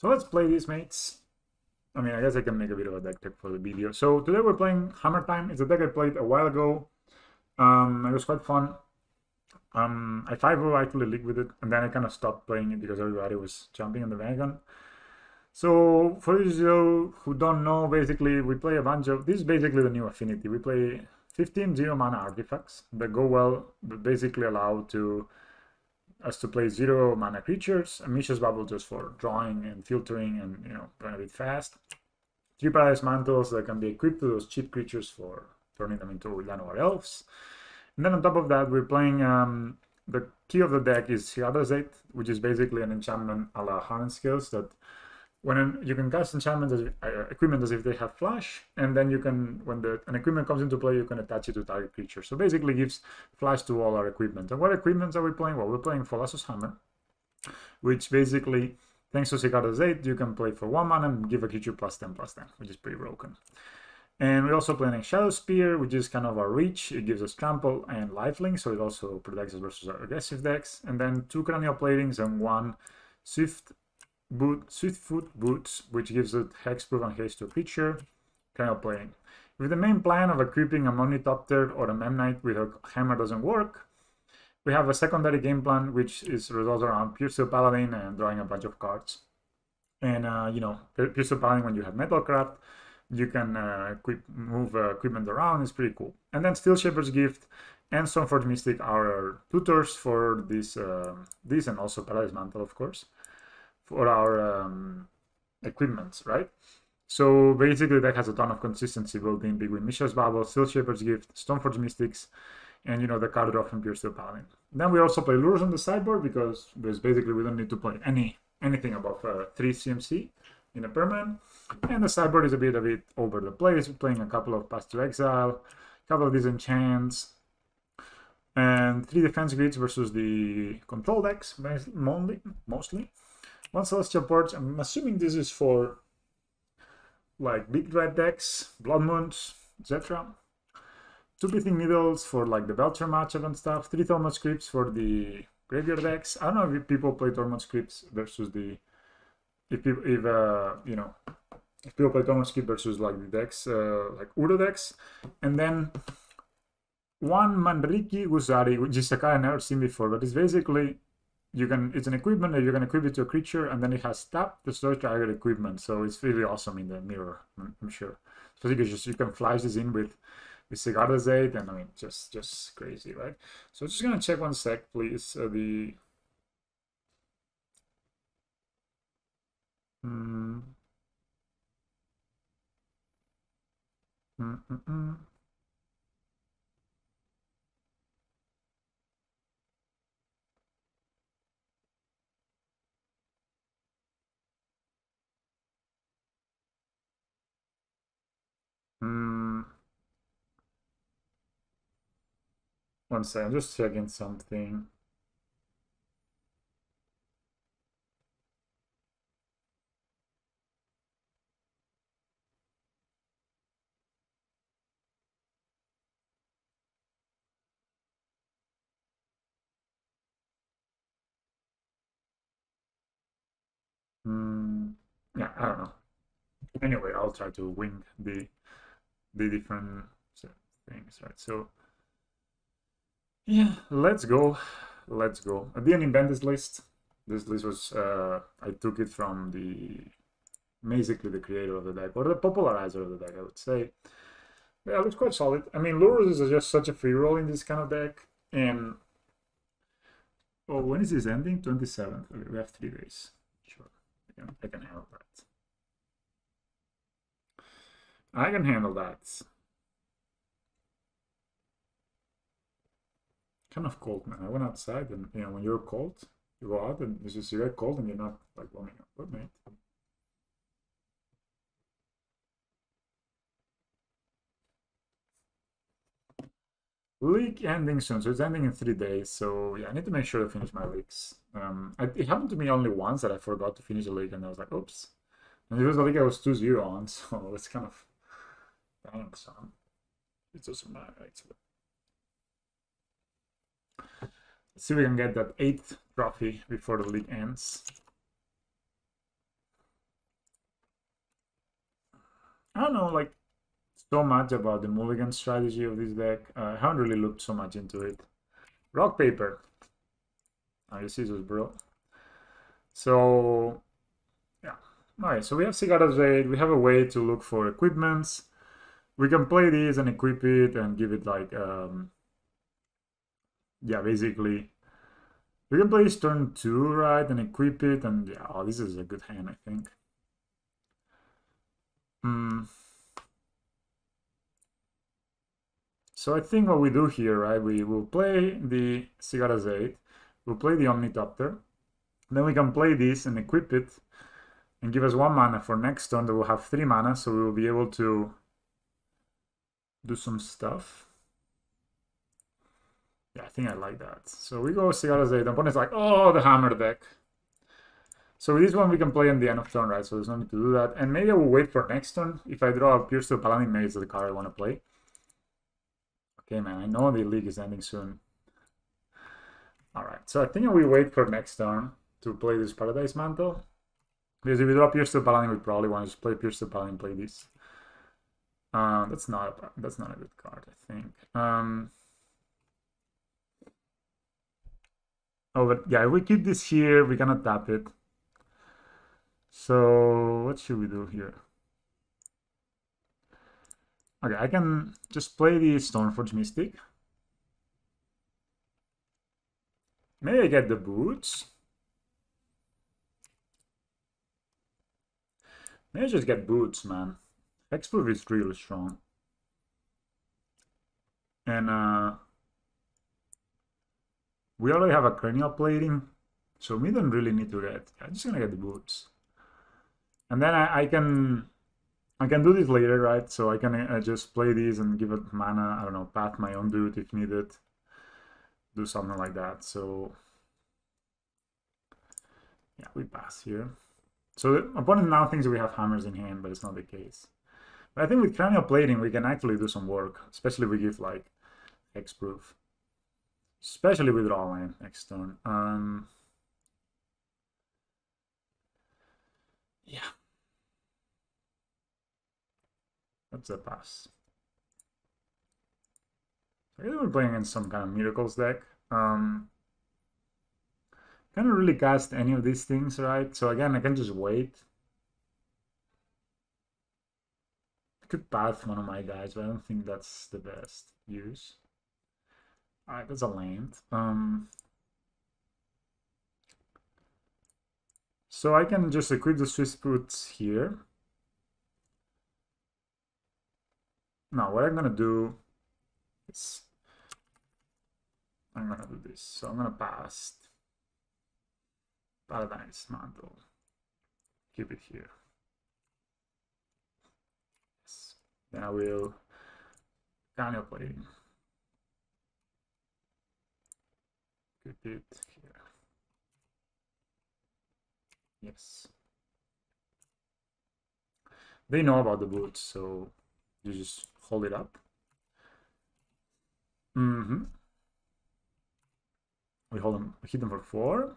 So let's play these, mates. I mean, I guess I can make a bit of a deck check for the video. So today we're playing Hammer Time. It's a deck I played a while ago. It was quite fun. I 5-0 actually league with it, and then I kind of stopped playing it because everybody was jumping on the wagon. So for those of you who don't know, basically we play a bunch of, this is basically the new affinity. We play 15 0 mana artifacts that go well, that basically allow us to play 0 mana creatures, a Mishra's Bubble just for drawing and filtering and, you know, playing a bit fast. 3 Paradise Mantles that can be equipped to those cheap creatures for turning them into Llanowar Elves. And then on top of that, we're playing, the key of the deck is Hiradazate, which is basically an enchantment a la Hardened Skills that you can cast enchantments as equipment as if they have flash, and then you can, when an equipment comes into play, you can attach it to target creature. So basically gives flash to all our equipment. And what equipments are we playing? Well, we're playing Pholassos Hammer, which basically, thanks to Cicada's 8, you can play for 1 mana and give a creature +10/+10, which is pretty broken. And we're also playing Shadow Spear, which is kind of our reach. It gives us trample and lifelink, so it also protects us versus our aggressive decks. And then 2 Cranial Platings and 1 Swiftfoot Boots, which gives it hexproof and haste to a creature. Cranial Plating. If the main plan of equipping a Monitopter or a Memnite with a hammer doesn't work, we have a secondary game plan, which revolves around Puresteel Paladin and drawing a bunch of cards. And, you know, Puresteel Paladin, when you have Metalcraft, you can move equipment around. It's pretty cool. And then Steel Shepherd's Gift and Stoneforge Mystic are our tutors for this and also Paradise Mantle, of course, for our equipments, right? So basically that has a ton of consistency built in between Mishra's Bubble, Steel Shepherd's Gift, Stoneforge Mystics, and, you know, the card draw from Puresteel Paladin. Then we also play Lures on the sideboard because basically we don't need to play anything above 3 CMC in a permanent. And the sideboard is a bit over the place. We're playing a couple of Path to Exile, a couple of Disenchants, and 3 defense grids versus the control decks, mostly. 1 Celestial Purge. I'm assuming this is for like big red decks, Blood Moons, etc. 2 Breathing Needles for like the Belcher matchup and stuff. 3 Tormod Scripts for the graveyard decks. I don't know if people play Tormod Scripts versus the if people play Tormod Script versus like the decks like Uro decks. And then 1 Manriki Guzari, which is a card I've never seen before, but it's basically it's an equipment that you can equip it to a creature, and then it has tap to search target equipment. So it's really awesome in the mirror, I'm sure. Especially because you can flash this in with Cicada's 8, and I mean, just crazy, right? So just gonna check 1 sec, please. One second, I'm just checking something. Yeah, I don't know. Anyway, I'll try to wing the different things, right? So yeah, let's go. I didn't invent this list. This list was I took it from basically the creator of the deck, or the popularizer of the deck, I would say. Yeah, it looks quite solid. I mean, Lures is just such a free roll in this kind of deck. And when is this ending? 27th. Okay, we have 3 days. Sure, I can handle that. I can handle that. Kind of cold, man. I went outside, and you know, when you're cold, you go out and you just get cold, and you're not like warming up. What, mate? League ending soon, so it's ending in 3 days. So yeah, I need to make sure to finish my leagues. It happened to me only once that I forgot to finish a league, and I was like, oops. And it was a league I was 2-0 on, so it's kind of thanks. It's also my right. Let's see if we can get that 8th trophy before the league ends. I don't know, like, so much about the mulligan strategy of this deck. I haven't really looked so much into it. Rock, paper. Oh, you scissors, bro. So, yeah. Alright, so we have Cigara's Raid. We have a way to look for equipments. We can play this and equip it and give it like, yeah, basically. We can play this turn 2, right, and equip it, and yeah, oh, this is a good hand, I think. So I think what we do here, right, we will play the Cigara's 8, we'll play the Omnitopter, then we can play this and equip it, and give us 1 mana for next turn that will have 3 mana, so we will be able to do some stuff. Yeah, I think I like that. So we go Cigara's 8, the opponent's like, oh, the hammer deck. So with this one we can play on the end of turn, right? So there's no need to do that. And maybe I will wait for next turn. If I draw a Pierce to Paladin, maybe it's the card I want to play. Okay, man, I know the league is ending soon. Alright, so I think I will wait for next turn to play this Paradise Mantle. Because if we draw Pierce to Paladin, we probably want to just play Pierce to Paladin, play this. That's not a good card, I think. Oh, but yeah, if we keep this here, we cannot tap it. So what should we do here? Okay, I can just play the Stoneforge Mystic. Maybe I get the boots. Maybe I just get boots, man. Hexproof is really strong. And we already have a cranial plating, so we don't really need to get. I'm just gonna get the boots. And then I can do this later, right? So I can just play these and give it mana, I don't know, path my own dude if needed. Do something like that. So yeah, we pass here. So the opponent now thinks we have hammers in hand, but it's not the case. But I think with cranial plating, we can actually do some work, especially if we give like hexproof. Especially with draw land next turn. Yeah. That's a pass. I guess we're playing in some kind of miracles deck. Can't really cast any of these things, right? So again, I can just wait. I could path one of my guys, but I don't think that's the best use. Alright, that's a land. So I can just equip the Swiss boots here. Now, what I'm gonna do is I'm gonna do this. So I'm gonna pass Paradise Mantle. Keep it here. Yes. Then I will cranial plating. Keep it here. Yes. They know about the boots, so you just hold it up. We hold them, we hit them for 4.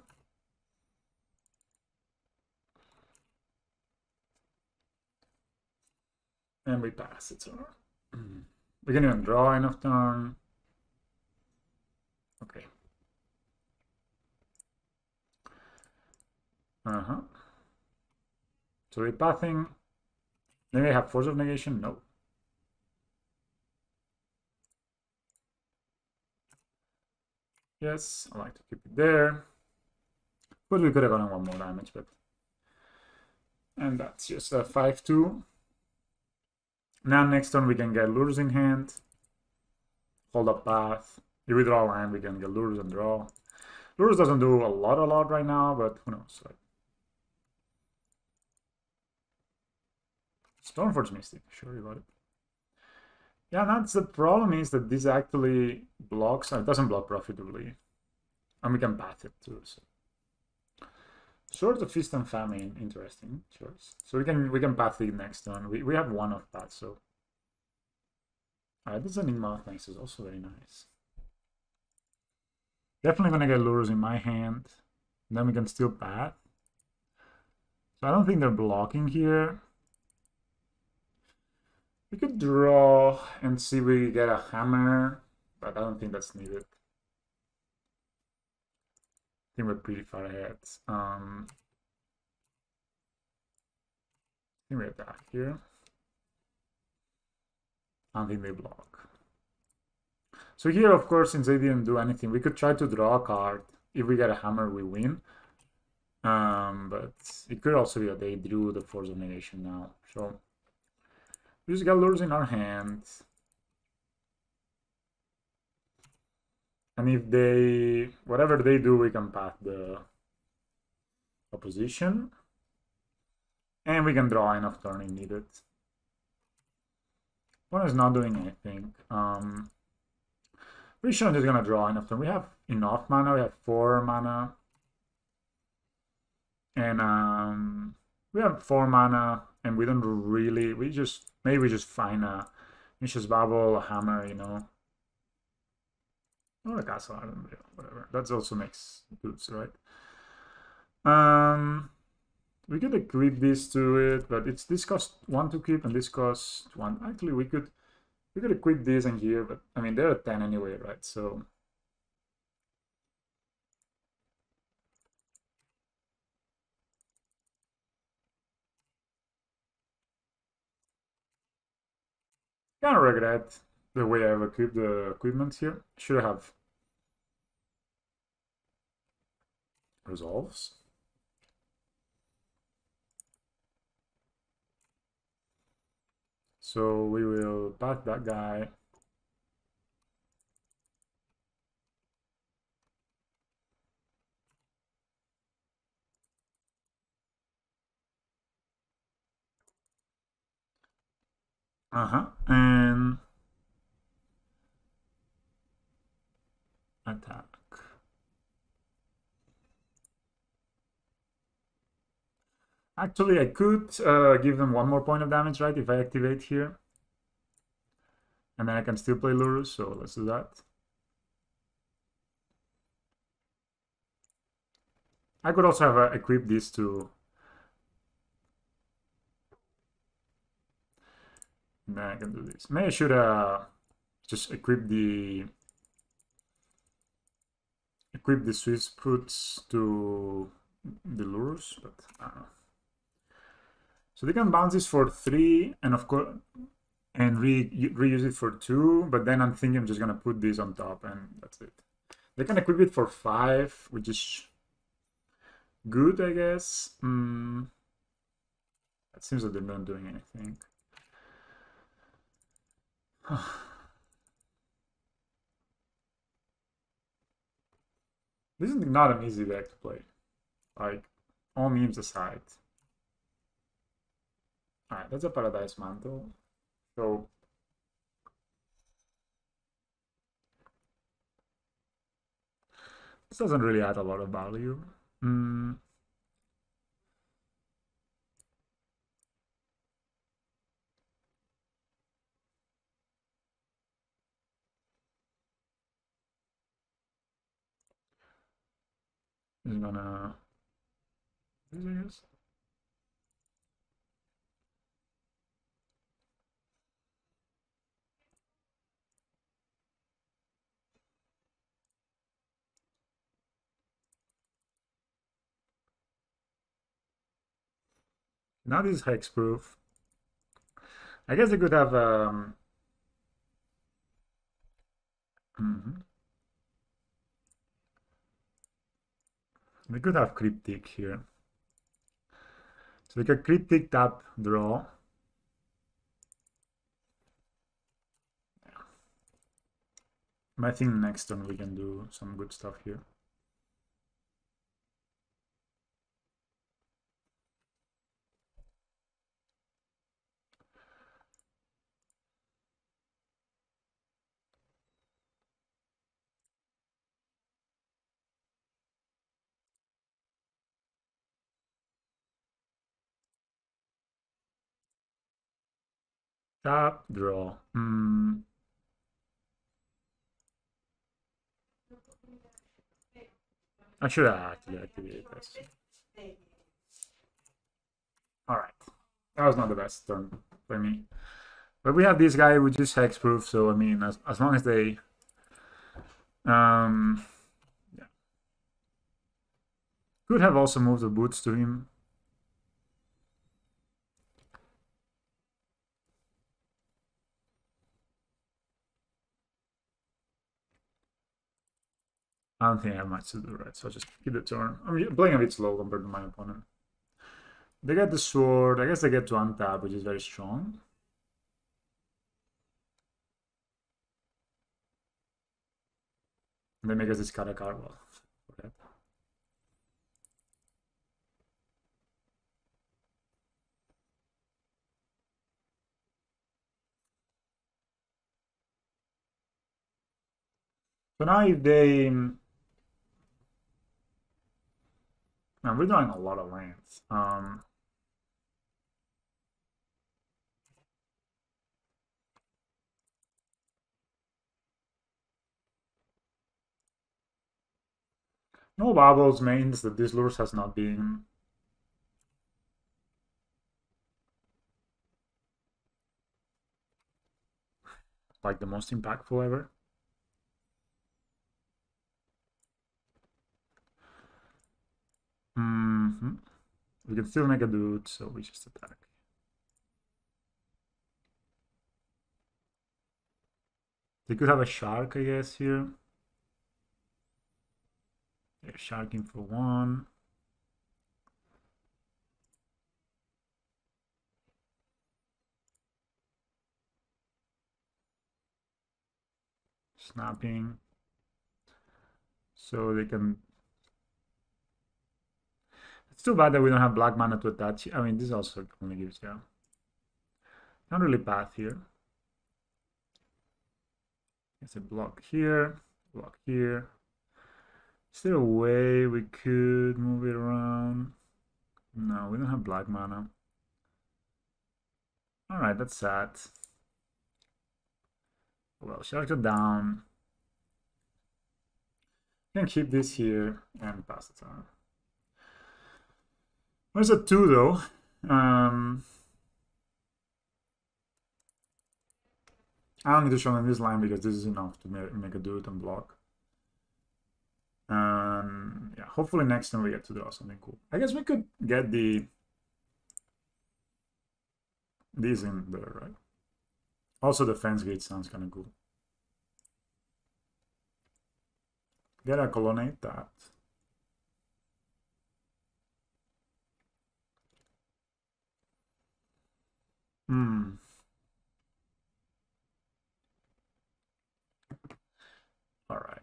And we pass it. So we can even draw enough turn. Okay. So we're pathing. Then we have Force of Negation? No. Yes, I like to keep it there. But we could have gotten 1 more damage, but... And that's just a 5-2. Now next turn we can get Lures in hand. Hold up path. If we draw land, we can get Lures and draw. Lures doesn't do a lot right now, but who knows. Like... Stoneforge Mystic, sure about it. Yeah, that's the problem, is that this actually blocks, it doesn't block profitably. And we can path it too. So. Sword of Feast and Famine, interesting choice. So we can path it next turn. We have 1 of that, so. Alright, this Enigma of Nice is also very nice. Definitely gonna get Lures in my hand. And then we can still path. So I don't think they're blocking here. We could draw and see if we get a hammer, but I don't think that's needed. I think we're pretty far ahead. I think we attack here. I don't think they block. So here, of course, since they didn't do anything, we could try to draw a card. If we get a hammer, we win. But it could also be that they drew the Force of Negation now. So we just got lures in our hand. And if they, whatever they do, we can path the opposition. And we can draw enough turn if needed. One is not doing anything. Pretty sure I'm just gonna draw enough turn. We have enough mana, we have 4 mana. And we have 4 mana, and we don't really, maybe we just find a Vicious Bubble, a hammer, you know. Or a castle, I don't know, whatever. That also makes goods, right? We could equip this to it, but this costs 1 to equip, and this costs 1. Actually, we could equip this and here, but I mean they're at 10 anyway, right? So kind of regret the way I've equipped the equipment here. Should have resolves. So we will pack that guy. And attack. Actually, I could give them 1 more point of damage, right? If I activate here. And then I can still play Lurus, so let's do that. I could also have equipped these to... And then I can do this. Maybe I should just equip the Swift Fruits to the Lurus, but I don't know. So they can bounce this for 3, and of course, and reuse it for 2, but then I'm thinking I'm just gonna put this on top, and that's it. They can equip it for 5, which is good, I guess. It seems that they're not doing anything. This is not an easy deck to play. Like, all memes aside. Alright, that's a Paradise Mantle. So this doesn't really add a lot of value. Is gonna this, I guess. Now this is hexproof. I guess they could have they could have Cryptic here. So they could Cryptic, tap, draw. I think next turn we can do some good stuff here. Tap, draw. I should have actually activated this. Alright. That was not the best turn for me. But we have this guy which is hexproof, so I mean, as long as they, yeah, could have also moved the boots to him. I don't think I have much to do, right? So I'll just keep the turn. I'm playing a bit slow compared to my opponent. They get the sword. I guess they get to untap, which is very strong. And they make us discard a card. Well, okay. So now if they... Man, we're drawing a lot of lands. No bubbles means that this lures has not been like the most impactful ever. We can still make a dude, so we just attack. They could have a shark, I guess, here. They're sharking for 1. Snapping. So they can... It's too bad that we don't have black mana to attach. I mean, this also only gives, yeah. Not really path here. It's a block here, block here. Is there a way we could move it around? No, we don't have black mana. Alright, that's sad. Well, sharks are down. Can keep this here and pass the turn. There's a 2 though. I don't need to show them this line because this is enough to make a dude and block. Yeah, hopefully next time we get to draw something cool. I guess we could get these in there, right? Also, the fence gate sounds kind of cool. Get a colonnade that. All right.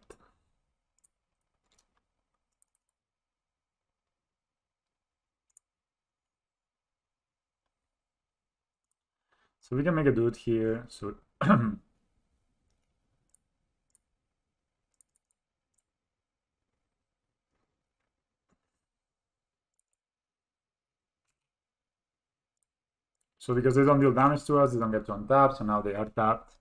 So we can make a dude here. So so because they don't deal damage to us, they don't get to untap, so now they are tapped.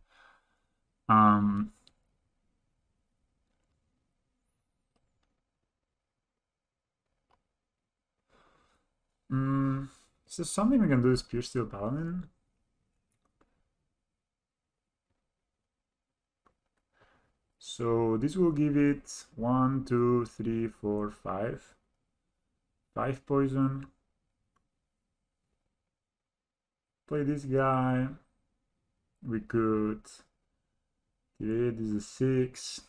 Is there something we can do with Pure Steel Paladin? So this will give it 1, 2, 3, 4, 5. 5 poison. Play this guy. We could. Yeah, this is a 6.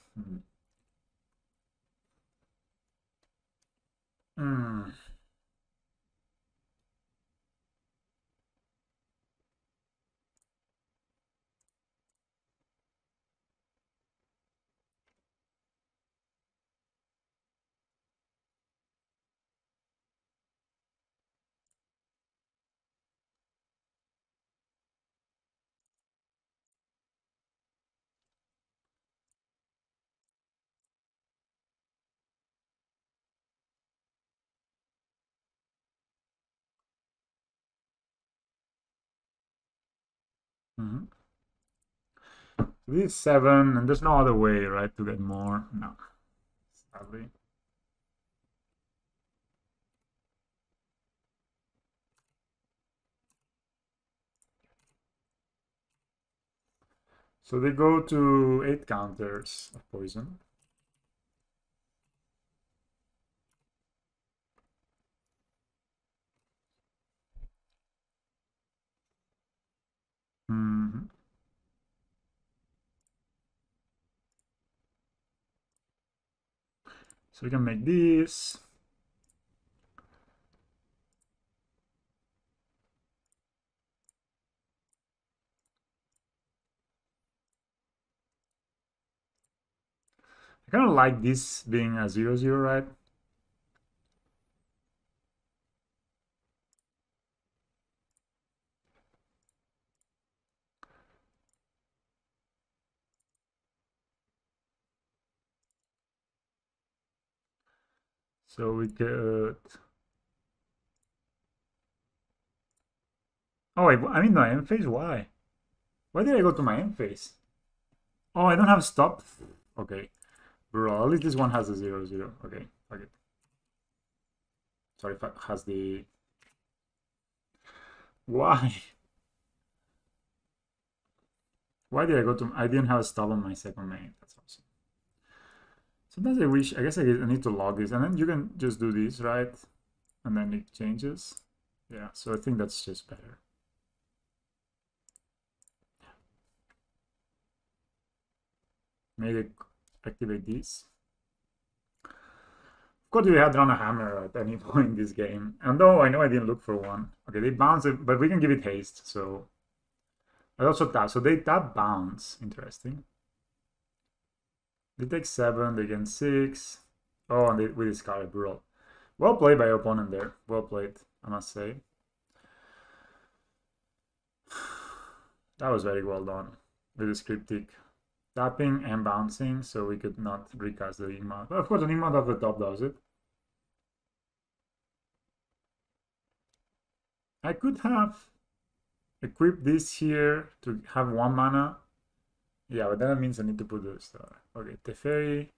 This is 7, and there's no other way, right, to get more. No, sadly. So they go to 8 counters of poison. Mm-hmm. So we can make this. I kind of like this being a 0/0, right? So we could... Oh, I mean, no, end phase? Why? Why did I go to my end phase? Oh, I don't have stop. Okay. Bro, at least this one has a 0/0. Okay, okay. Sorry if it has the... Why? Why did I go to... I didn't have a stop on my second main. That's awesome. Sometimes I wish... I guess I need to log this. And then you can just do this, right? And then it changes. Yeah, so I think that's just better. Maybe activate these. Of course, we had run a hammer at any point in this game. And though I know I didn't look for one. Okay, they bounce it, but we can give it haste, so... I also tap. So they tap bounce. Interesting. They take 7, they gain 6. Oh, and we discard brutal. Well played by your opponent there. Well played, I must say. That was very well done with this cryptic. Tapping and bouncing, so we could not recast the Enigma. But of course, an Enigma at the top does it. I could have equipped this here to have 1 mana. Yeah, but that means I need to put the star. Okay, Teferi.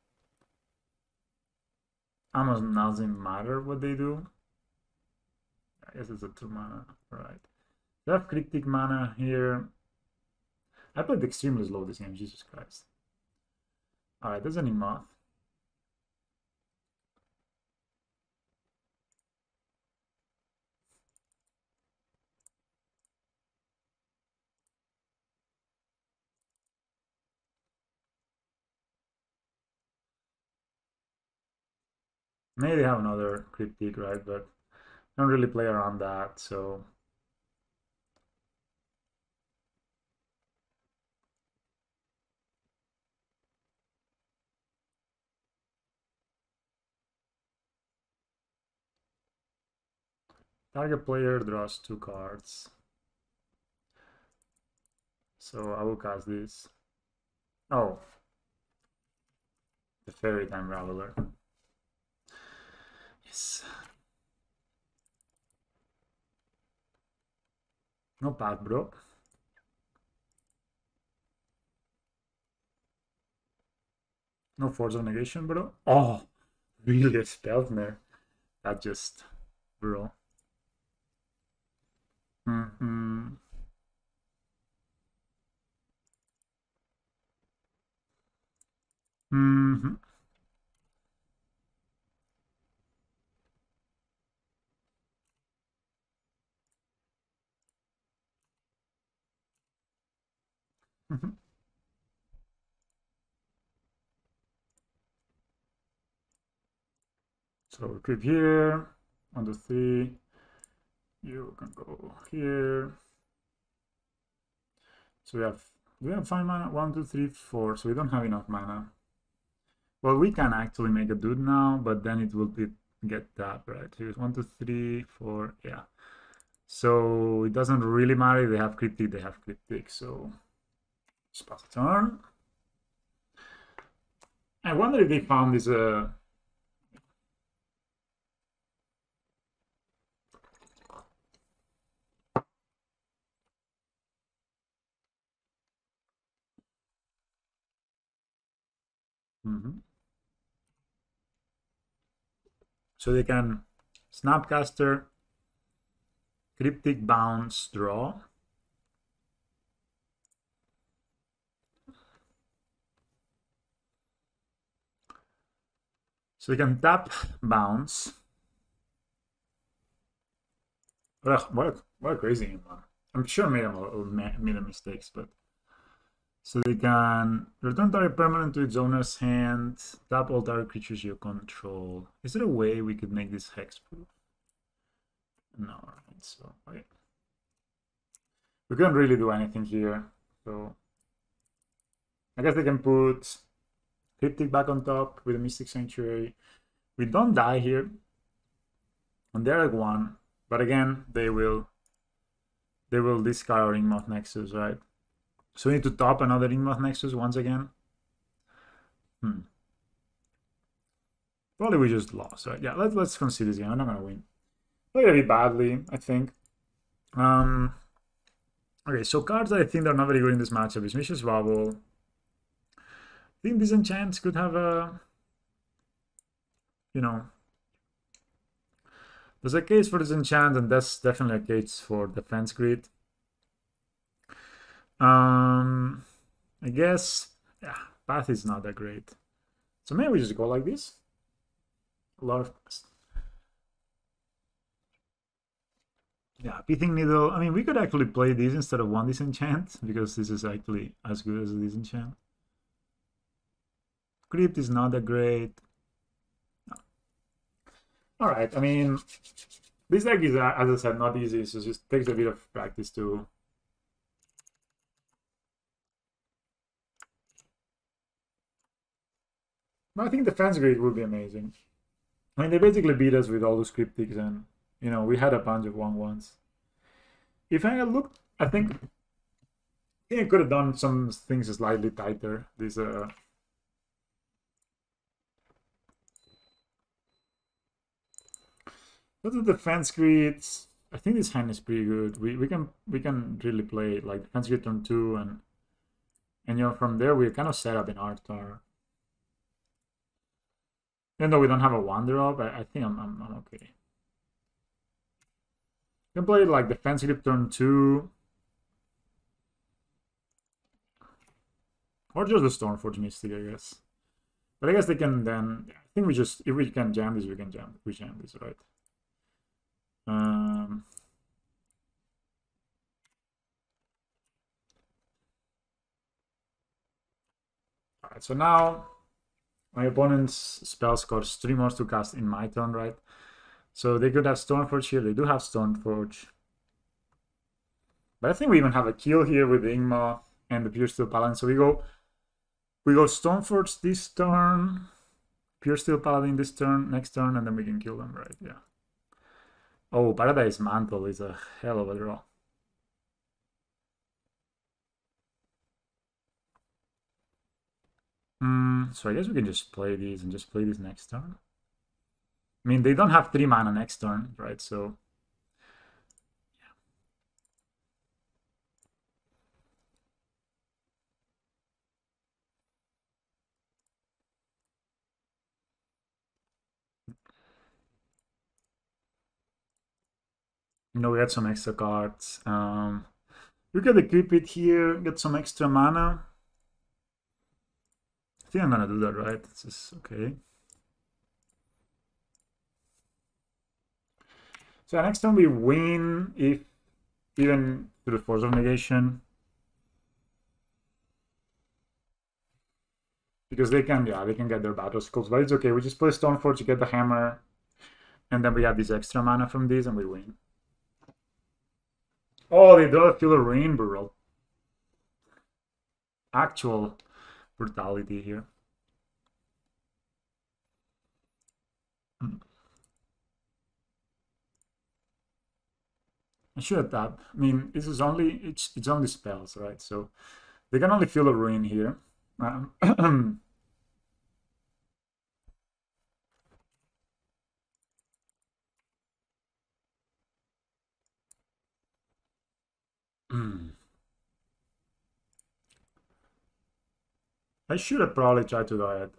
Almost doesn't matter what they do. I guess it's a 2 mana, right? They have cryptic mana here. I played extremely slow this game, Jesus Christ. Alright, there's an Emoth. Maybe they have another cryptic, right? But I don't really play around that, so... Target player draws 2 cards. So I will cast this. Oh. The Fairy Time Raveler. Yes. No bad, bro. No Force of Negation, bro. Oh, really a Speltner. That just... bro. Mm-hmm. Mm-hmm. Mm-hmm. So equip here. 1, 2, 3. You can go here. So we have 5 mana. 1, 2, 3, 4. So we don't have enough mana. Well, we can actually make a dude now, but then it will get that, right? Here's 1, 2, 3, 4. Yeah. So it doesn't really matter if they have cryptic, they have cryptic. So just pass a turn. I wonder if they found this So they can Snapcaster, Cryptic Bounce, draw. So we can tap bounce. What a crazy game, man. I'm sure made a mistakes, but so they can return target permanent to its owner's hand, tap all target creatures you control. Is there a way we could make this hexproof? No, right, so okay. We couldn't really do anything here, so I guess they can put Cryptic back on top with a Mystic Sanctuary. We don't die here, and they're like 1, but again, they will discard our Ringmoth Nexus, right? So we need to top another Ringmoth Nexus once again. Probably we just lost, right? Yeah, let's concede this game. I'm not gonna win. Played a bit badly, I think. Okay, so cards that I think are not very good in this matchup is Vicious Bubble. I think Disenchant could have a, there's a case for Disenchant, and that's definitely a case for Defense Grid. I guess, yeah, Path is not that great. So maybe we just go like this. A lot of... Yeah, Pithing Needle. I mean, we could actually play this instead of 1 Disenchant, because this is actually as good as a Disenchant. Crypt is not that great. No. Alright, I mean, this deck is, as I said, not easy, so it just takes a bit of practice to... But I think Defense Grid would be amazing. I mean, they basically beat us with all those Cryptics, and, we had a bunch of 1/1s. If I had looked, I think I could have done some things slightly tighter. This but the Defense Grid, I think this hand is pretty good. We can really play like Defense Grid turn 2, and from there we're kind of set up in Artar. Even though we don't have a 1-drop, I think I'm okay. You can play like Defense Grid turn 2. Or just the Stormforge Mystic, I guess. But I guess they can then... I think we just... If we can jam this, we can jam. We jam this, right? Alright, so now my opponent's spells cost 3 more to cast in my turn, right? So they could have Stoneforge here. They do have Stoneforge. But I think we even have a kill here with the Ingma and the Pure Steel Paladin. So we go Stoneforge this turn, Pure Steel Paladin this turn, next turn, and then we can kill them, right? Yeah. Oh, Paradise Mantle is a hell of a draw. So I guess we can just play these and just play this next turn. I mean, they don't have 3 mana next turn, right? So... we got some extra cards. We could equip it here, get some extra mana. I think I'm gonna do that, right? This is okay. So next time we win, if even through the Force of Negation. Because they can get their battle scopes, but it's okay. We just play Stoneforge to get the hammer, and then we have this extra mana from this, and we win. Oh, they do feel a rain brutal. Actual brutality here. I should have tapped. I mean, this is only it's only spells, right? So they can only feel a ruin here. I should have probably tried to do it.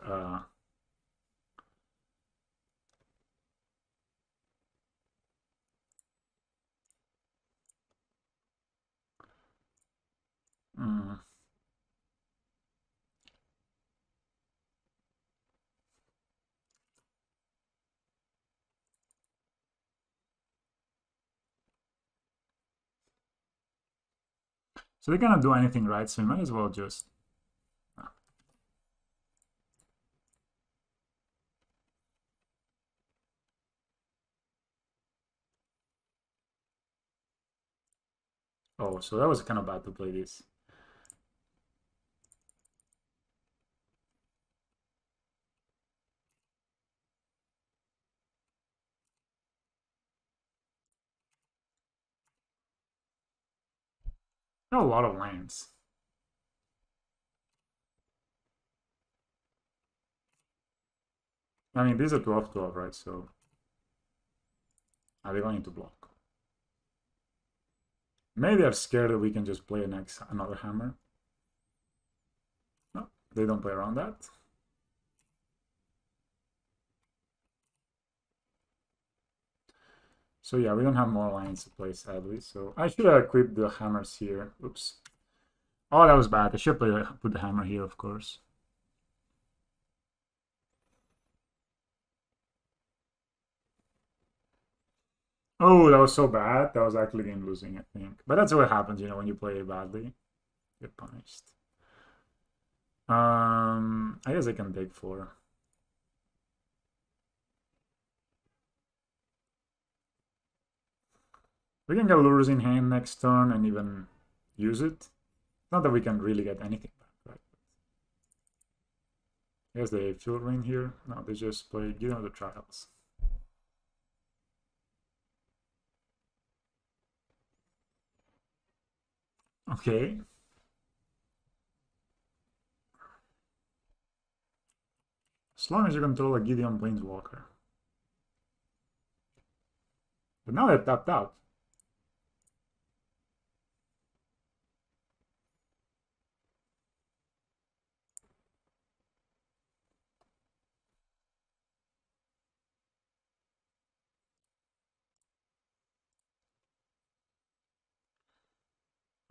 So they cannot do anything, right? So we might as well just... Oh, so that was kind of bad to play this. There are a lot of lands. I mean, these are 12-12, right? So are they going to block? Maybe they're scared that we can just play another hammer. No, they don't play around that. So yeah, we don't have more lines to play, sadly. So I should have equipped the hammers here. Oops. Oh, that was bad. I should put the hammer here, of course. Oh, that was so bad. That was actually game losing, I think. But that's what happens, you know, when you play it badly. Get punished. I guess I can take 4. We can get lures in hand next turn and even use it. Not that we can really get anything back, right? I guess they field ring here. No, they just play, you know, the trials. Okay. As long as you control a Gideon Planeswalker. But now they're tapped out.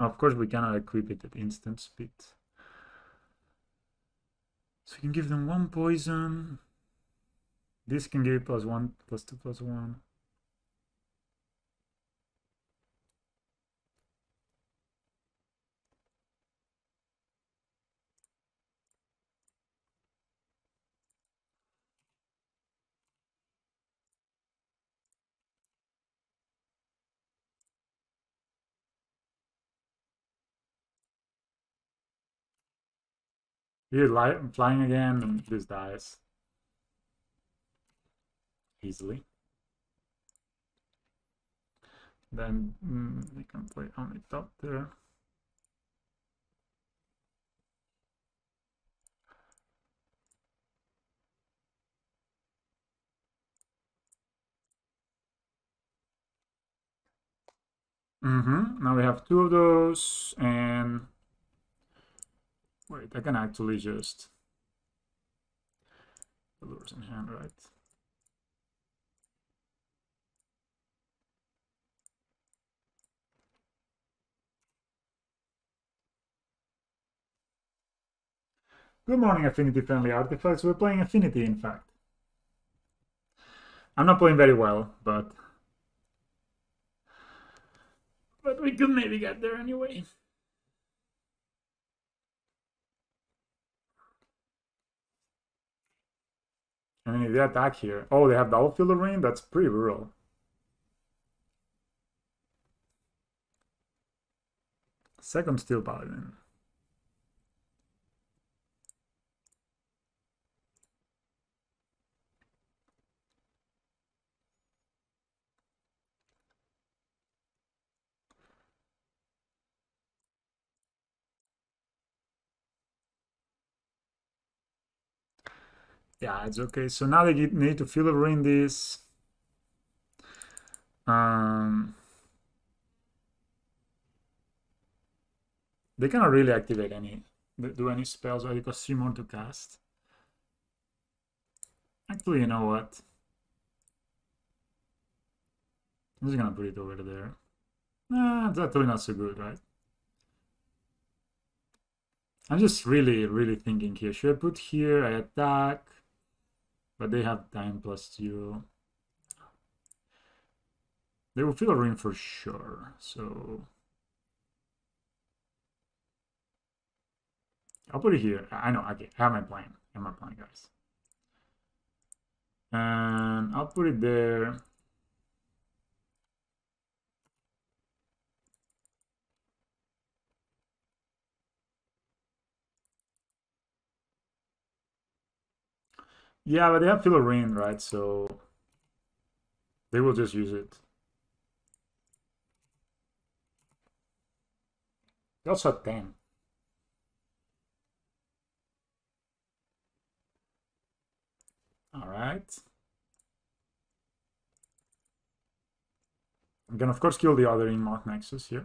Of course, we cannot equip it at instant speed. So we can give them 1 poison. This can give +1, +2, +1. Here, flying again, and this dies. Easily. Then we can play on the top there. Now we have 2 of those, and wait, I can actually just lures in hand, right? Good morning, affinity-friendly artifacts. We're playing Affinity, in fact. I'm not playing very well, but we could maybe get there anyway. And then if they attack here, oh, they have double field of rain. That's pretty rural. Second Steel Paladin. Yeah, it's okay. So now they need to field of rain this. They cannot really activate do any spells, right? Because 3 more to cast. Actually, you know what? I'm just gonna put it over there. Nah, that's actually not so good, right? I'm just really thinking here. Should I put here? I attack, but they have time +0. They will field a ring for sure. So I'll put it here. I know. Okay, I have my plan. I have my plan, guys. And I'll put it there. Yeah, but they have filler rain, right? So they will just use it. They also have 10. All right. I'm gonna of course kill the other in Mark Nexus here.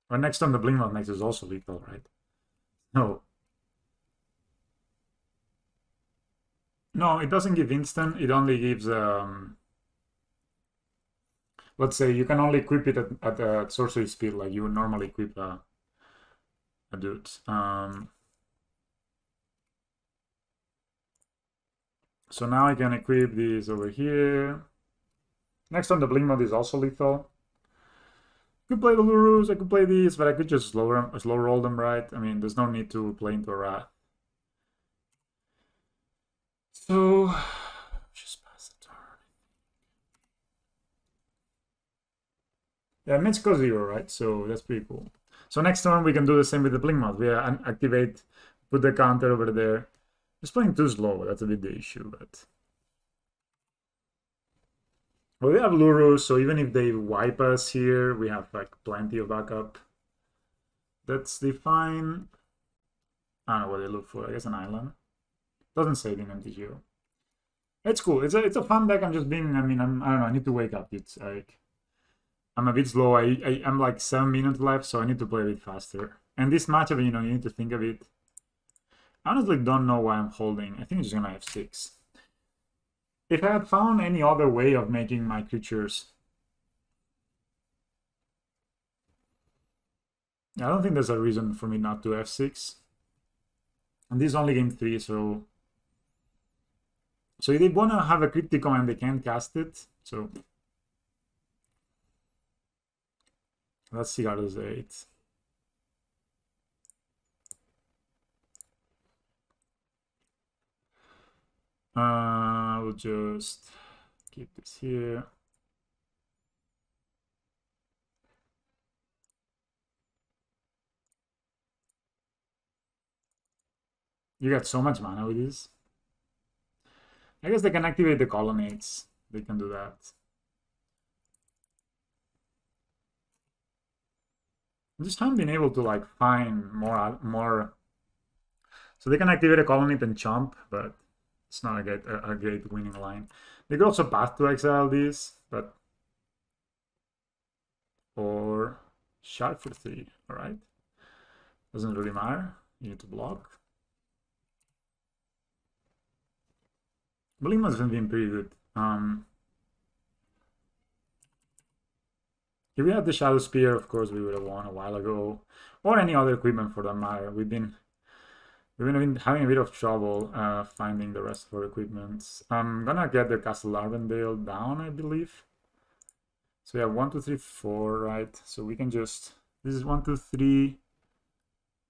But next time the Blink Mark Nexus is also lethal, right? No. No, it doesn't give instant. It only gives let's say you can only equip it at sorcery speed like you would normally equip a dude. So now I can equip these over here. Next on the Blink mode is also lethal. I could play the Lurus, I could play these, but I could just slow roll them, right? I mean, there's no need to play into a Wrath. So, just pass the turn. Yeah, Mitch goes 0, right? So that's pretty cool. So next turn we can do the same with the Blink mod. We activate, put the counter over there. Just playing too slow, that's a bit the issue, but... Well, we have Lurus, so even if they wipe us here, we have like plenty of backup. That's fine. I don't know what they look for. I guess an island. Doesn't say it in MTGO. It's cool. It's a fun deck. I'm just being. I mean, I don't know. I need to wake up. It's like I'm a bit slow. I'm like 7 minutes left, so I need to play a bit faster. And this matchup, you know, you need to think of it. I honestly don't know why I'm holding. I think I'm just gonna have 6. If I had found any other way of making my creatures, I don't think there's a reason for me not to F6. And this is only game 3, so if they want to have a cryptic command, they can't cast it. So let's see how does 8. We'll just keep this here. You got so much mana with this. I guess they can activate the colonnades. They can do that. I just haven't been able to like find more. So they can activate a colonnade and chomp, but it's not a great winning line. They could also path to exile these, but or shard for 3. All right, doesn't really matter. You need to block. Blink must have been pretty good. If we had the Shadow Spear, of course, we would have won a while ago, or any other equipment for that matter. We've been having a bit of trouble finding the rest of our equipment. I'm gonna get the Castle Arvendale down, I believe. So yeah, 1, 2, 3, 4, right? So we can just, this is 1, 2, 3.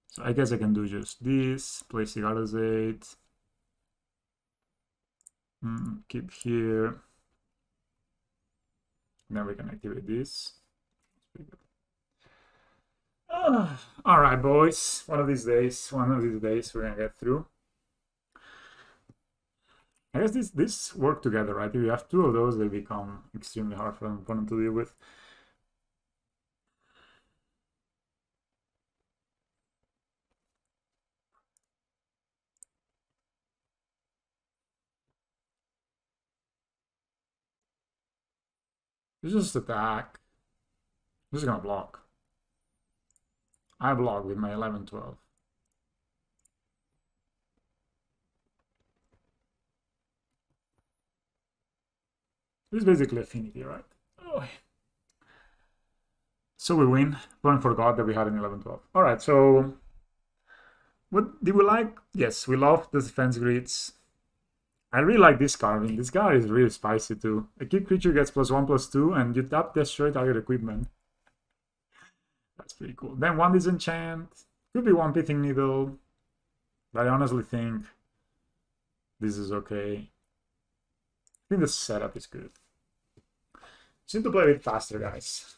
So I guess I can do just this, play Cigarro's 8. Keep here. Then we can activate this. All right, boys. One of these days we're gonna get through. I guess this work together, right? If you have 2 of those, they become extremely hard for an opponent to deal with. This is just attack. This is gonna block. I block with my 11, 12. This is basically affinity, right? Oh. So we win. Opponent forgot that we had an 11, 12. All right, so what did we like? Yes, we love the defense grids. I really like this card. I mean, this card is really spicy too. A key creature gets +1/+2, and you tap destroy target equipment. That's pretty cool. Then one disenchant. Could be one pithing needle. But I honestly think this is okay. I think the setup is good. Just need to play a bit faster, guys.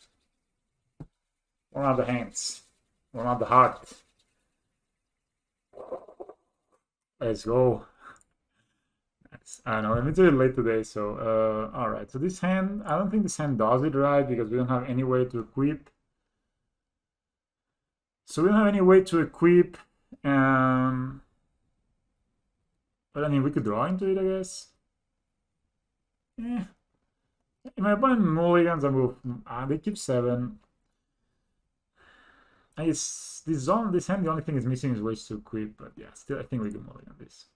Warm up the hands. Warm up the heart. Let's go. I don't know, I'm a bit late today, so alright. So this hand, I don't think this hand does it right because we don't have any way to equip. So we don't have any way to equip. But I mean, we could draw into it, I guess. Eh. In my opponent mulligans, I move. They keep 7. This hand, the only thing is missing is ways to equip, but yeah, still, I think we can mulligan this.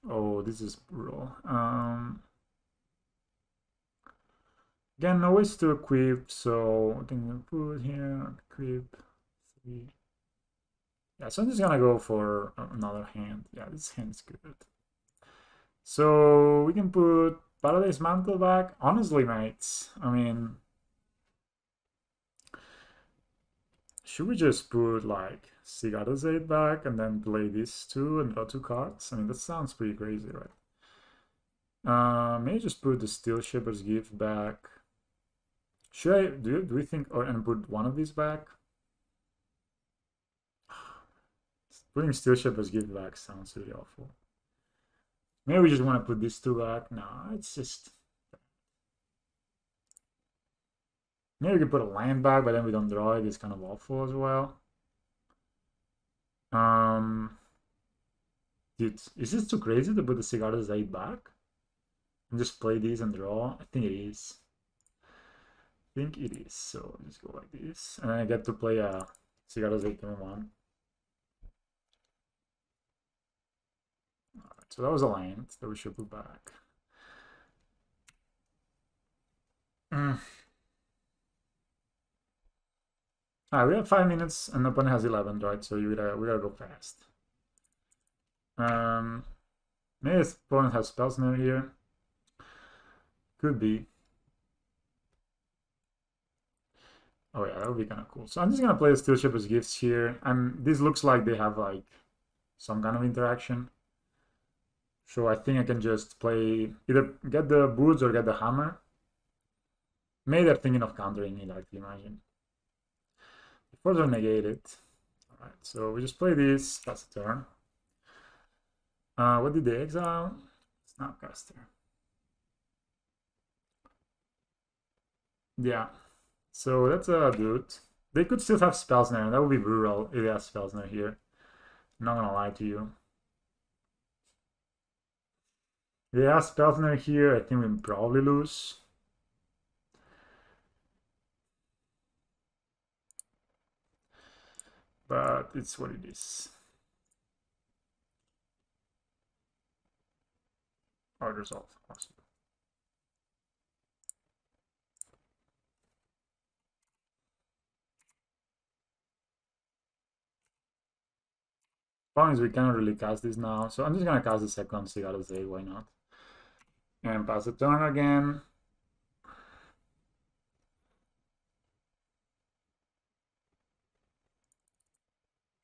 Oh, this is brutal. Again, no ways to equip, so I think we'll put here, equip, 3. Yeah, so I'm just gonna go for another hand. Yeah, this hand is good. So we can put Paradise Mantle back. Honestly, mates, I mean, should we just put like Cigarette's 8 back and then play these 2 and draw 2 cards? I mean, that sounds pretty crazy, right? Maybe just put the Steel Shepherd's Gift back. Should I do we think and put one of these back? Putting Steel Shepherd's Gift back sounds really awful. Maybe we just want to put these 2 back. No, it's just maybe we can put a land back, but then we don't draw it. It's kind of awful as well. Dude, is this too crazy to put the Cigarette's 8 back? And just play these and draw? I think it is. So just go like this. And then I get to play a Cigarette's 8 turn 1. Alright, so that was a land that we should put back. Alright, we have 5 minutes and the opponent has 11, right? So we gotta go fast. Maybe his opponent has Spellsnare here. Could be. Oh yeah, that would be kind of cool. So I'm just gonna play the Steel Shepherd's Gifts here. This looks like they have like some kind of interaction. So I think I can just play either get the boots or get the hammer. Maybe they're thinking of countering me, like imagine. Before they're negated. Alright, so we just play this, that's a turn. What did they exile? Snapcaster. Yeah. So that's a dude. They could still have Spellsnare, that would be brutal if they have Spellsnare here. I'm not gonna lie to you. If they have Spellsnare here, I think we probably lose. But it's what it is. Hard resolve. Awesome. Problem is we cannot really cast this now, so I'm just gonna cast the second Cigarette's 8, why not? And pass the turn again.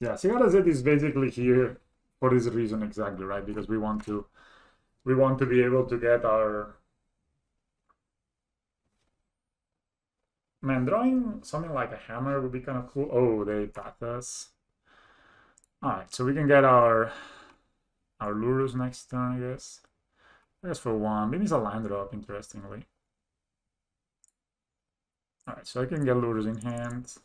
Yeah, Cigarette's 8 is basically here for this reason exactly, right? Because we want to be able to get our... Man, drawing something like a hammer would be kind of cool. Oh, they path us. Alright, so we can get our Lurus next turn, I guess. I guess for 1. Maybe it's a land drop, interestingly. Alright, so I can get Lurus in hand.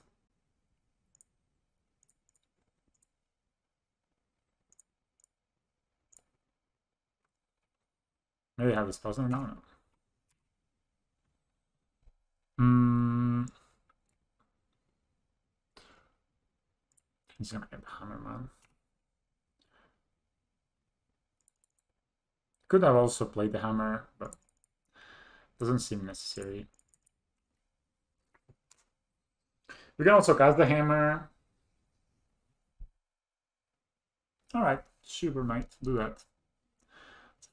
Maybe I have a Spellsnare now? No. He's gonna get the hammer, man. Could have also played the hammer, but doesn't seem necessary. We can also cast the hammer. Alright, Super nice. Do that.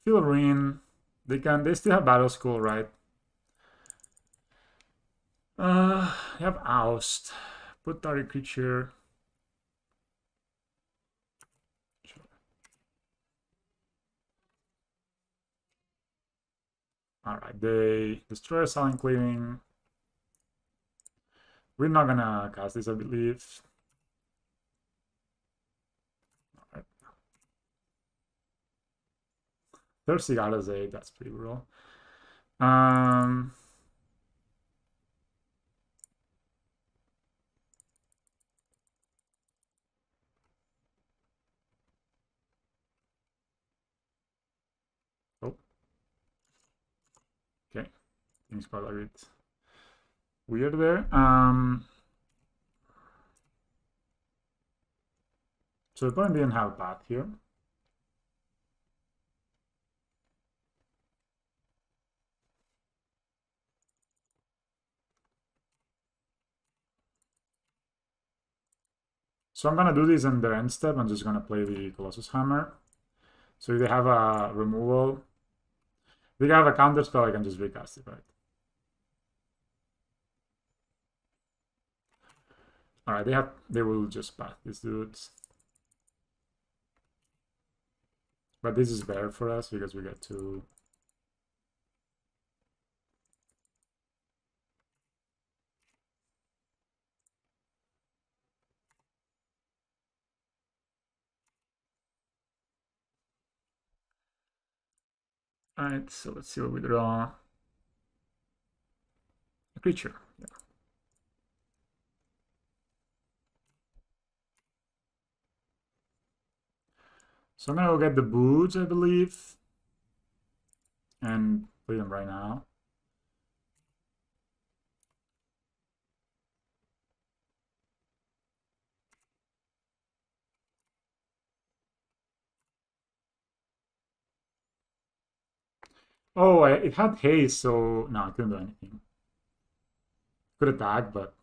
Feel Ruin. They still have Battle School, right? You have Oust. Put target creature. Sure. Alright, they destroy a silent clearing. We're not gonna cast this, I believe. Alright. Thirsty out as 8, that's pretty brutal. Oh. Okay. Things got a bit weird there. So the opponent didn't have a path here. So I'm gonna do this in their end step. I'm just gonna play the Colossus Hammer. So if they have a removal, if they have a counter spell, I can just recast it, right? Alright, they will just path these dudes. But this is better for us because we get to Alright, so let's see what we draw. A creature, yeah. So I'm gonna go get the boots, I believe, and play them right now. Oh, it had haste, so no, I couldn't do anything. Could attack, but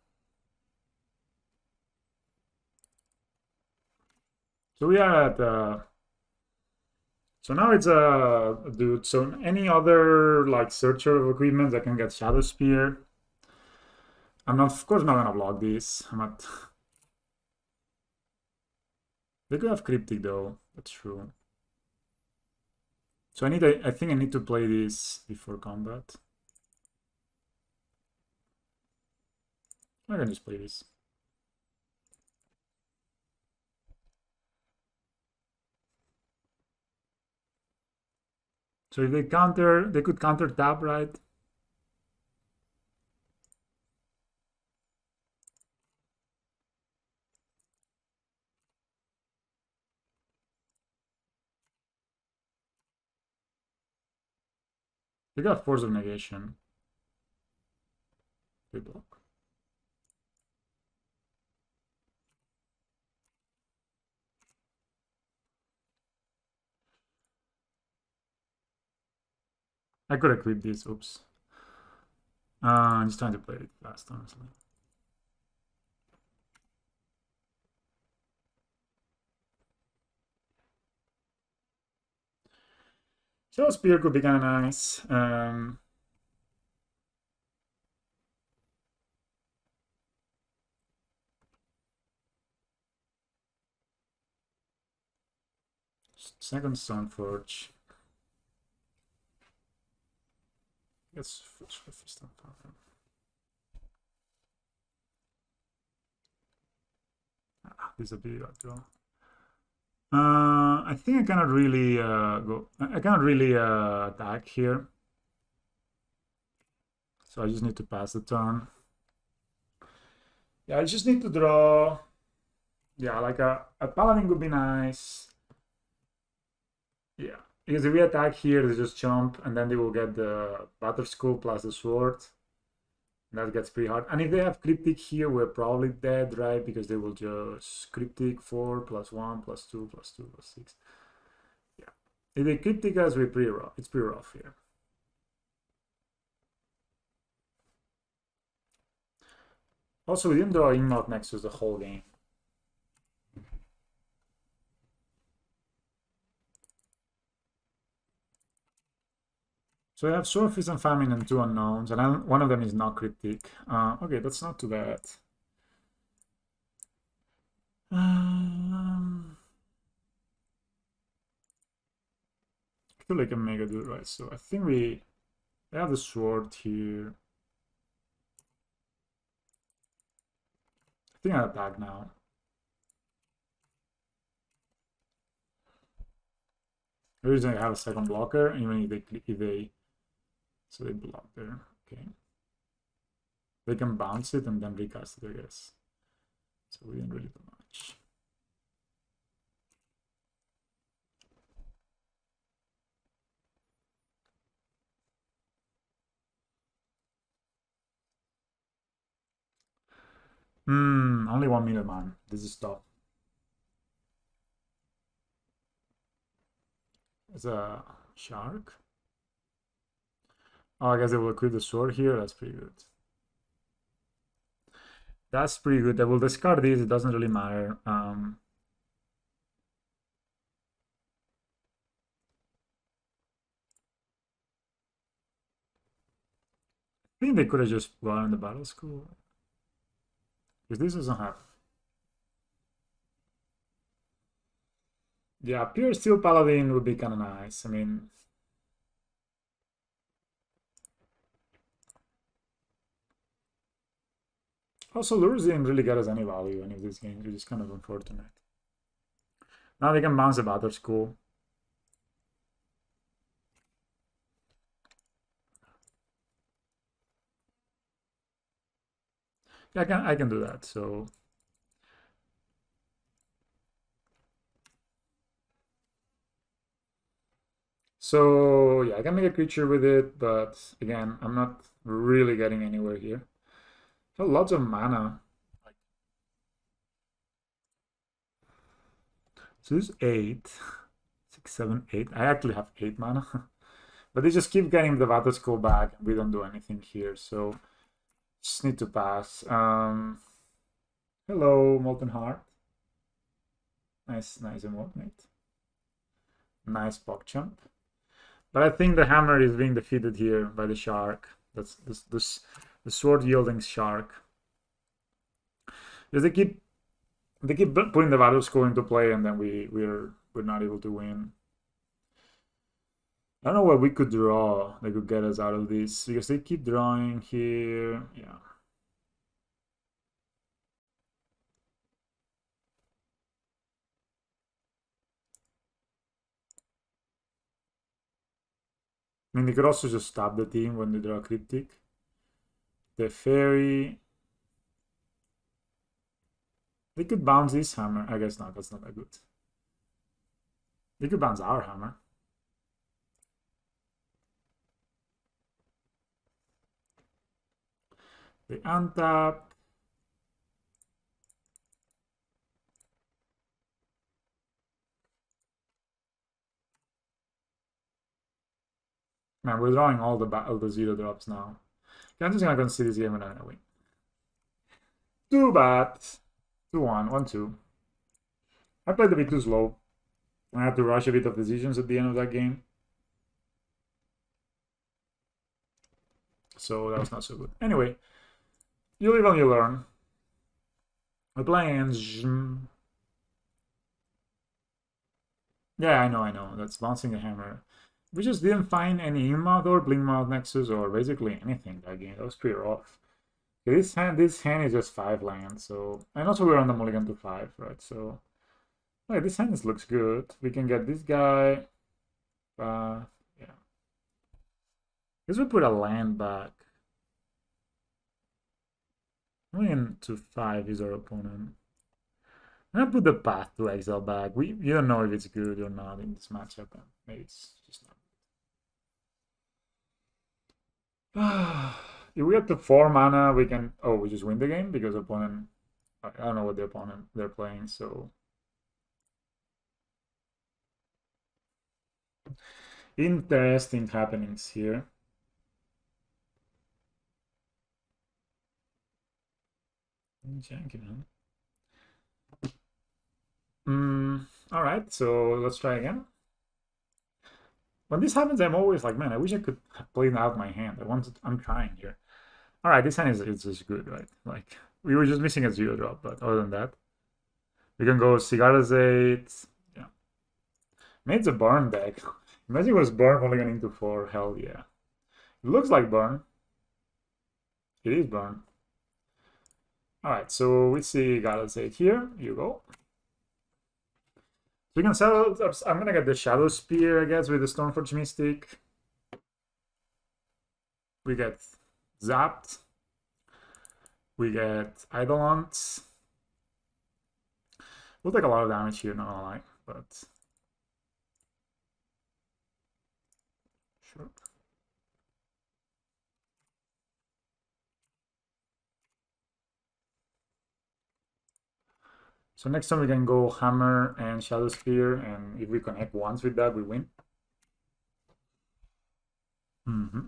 so we are at so now it's a dude. So any other like searcher of equipment that can get Shadow Spear. I'm not, of course, not gonna block this. I'm not. They could have Cryptic though. That's true. So I think I need to play this before combat. I can just play this. So if they counter, they could counter tap, right? They got Force of Negation. They block. I could have clipped this. Oops. I'm just trying to play it fast, honestly. So Spear could be kind of nice. Second Stoneforge. Yes, this is a big draw. I think I cannot really go. I cannot really attack here. So I just need to pass the turn. Yeah, I just need to draw. Yeah, like a paladin would be nice. Yeah, because if we attack here, they just jump, and then they will get the Battle School plus the sword. That gets pretty hard. And if they have Cryptic here, we're probably dead, right? Because they will just Cryptic 4 plus 1 plus 2 plus 2 plus 6. Yeah. If they Cryptic us, we're pretty rough. It's pretty rough here. Also, we didn't draw Ignite Nexus the whole game. So I have Sword, Feast, and Famine and two unknowns, and one of them is not cryptic. Okay, that's not too bad. I feel like I'm mega good, right? So I think we have the sword here. I think I attack now. The reason I have a second blocker, even if they so they block there. Okay. They can bounce it and then recast it, I guess. So we didn't really do much. Only 1 minute, man. This is tough. It's a shark. Oh, I guess they will equip the sword here. That's pretty good. That's pretty good. I will discard this. It doesn't really matter. I think they could have just gone in the battle school. Because this doesn't have. Yeah, pure steel paladin would be kind of nice. I mean, also lures didn't really get us any value in any of these games, which is kind of unfortunate. Now they can bounce the battle school. Yeah, I can do that. So yeah, I can make a creature with it, but again, I'm not really getting anywhere here. I have lots of mana. So this is 8, 6, 7, 8. I actually have 8 mana. But they just keep getting the battle school back, and we don't do anything here, so just need to pass. Hello, Molten Heart. Nice emote, mate. Nice PogChamp. But I think the hammer is being defeated here by the shark. That's this the sword yielding shark. Because they keep putting the battle school into play, and then we're not able to win. I don't know what we could draw that could get us out of this, because they keep drawing here. Yeah. I mean, they could also just stop the team when they draw a cryptic. The fairy. They could bounce this hammer. I guess not. That's not that good. They could bounce our hammer. They untap. Man, we're drawing all the zero drops now. I'm just gonna concede this game and I'm gonna win. Too bad. 2-1, 1-2. I played a bit too slow. I had to rush a bit of decisions at the end of that game. So that was not so good. Anyway, you live and you learn. We're playing. Yeah, I know. That's bouncing the hammer. We just didn't find any Inmouth or Blinkmouth Nexus or basically anything that game. That was pretty rough. This hand is just 5 lands, so and also we're on the mulligan to 5, right? So okay, this hand looks good. We can get this guy. Yeah. Guess we put a land back. Mulligan to 5 is our opponent. I'm gonna put the path to exile back. You don't know if it's good or not in this matchup. Maybe it's just not. If we get to 4 mana, we can. Oh, we just win the game because opponent. I don't know what the opponent they're playing. So interesting happenings here. Janky, man. All right, so let's try again. when this happens, I'm always like, man, I wish I could play out my hand. I'm trying here. All right, this hand is just good, right? Like we were just missing a 0-drop, but other than that, we can go Cigars 8. Yeah, maybe it's a burn deck. Imagine it was burn falling into 4. Hell yeah, it looks like burn. It is burn. All right, so we see Cigars 8 here. You go. So we can sell. I'm gonna get the Shadow Spear, I guess, with the Stoneforge Mystic. We get zapped. We get Eidolons. We'll take a lot of damage here, not gonna lie, but sure. So next time we can go Hammer and Shadow Spear, and if we connect once with that, we win. Mm-hmm.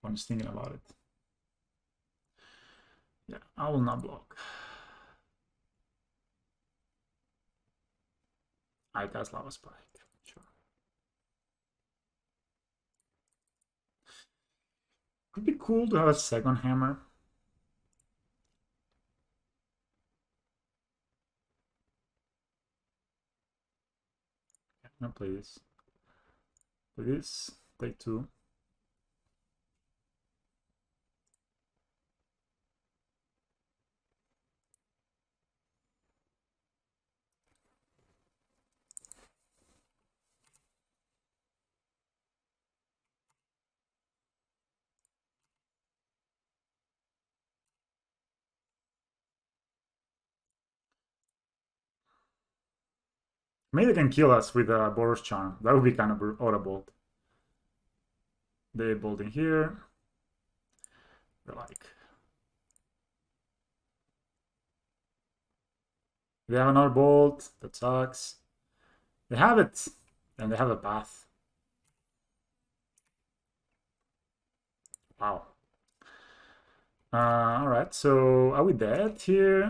I'm just thinking about it. Yeah, I will not block. I cast Lava Spike. Sure. Could be cool to have a second hammer. I'm gonna play this. Play this. Take 2. Maybe they can kill us with a Boros Charm. That would be kind of audible. They bolt in here. They're like, they have another bolt. That sucks. They have it, and they have a path. Wow. All right. So are we dead here?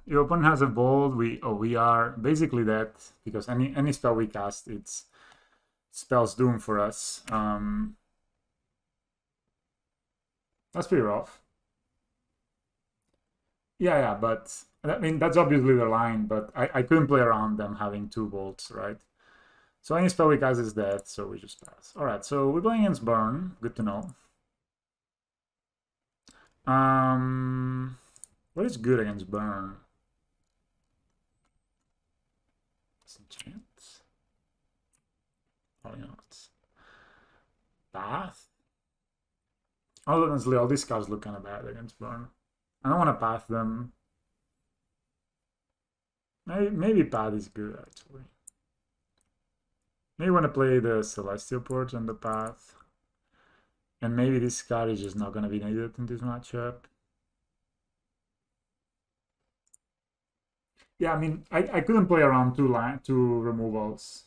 Your opponent has a bolt. We are basically dead because any spell we cast, it's spells doom for us. That's pretty rough. Yeah, but I mean that's obviously the line, but I couldn't play around them having 2 bolts, right? So any spell we cast is dead, so we just pass. All right, so we're playing against Burn. Good to know. What is good against Burn? Disenchant. Probably not. Path. Honestly, all these cards look kind of bad against Burn. I don't want to path them. Maybe path is good actually. Maybe want to play the Celestial Port on the path. And maybe this card is just not going to be needed in this matchup. Yeah, I mean, I couldn't play around 2 removals.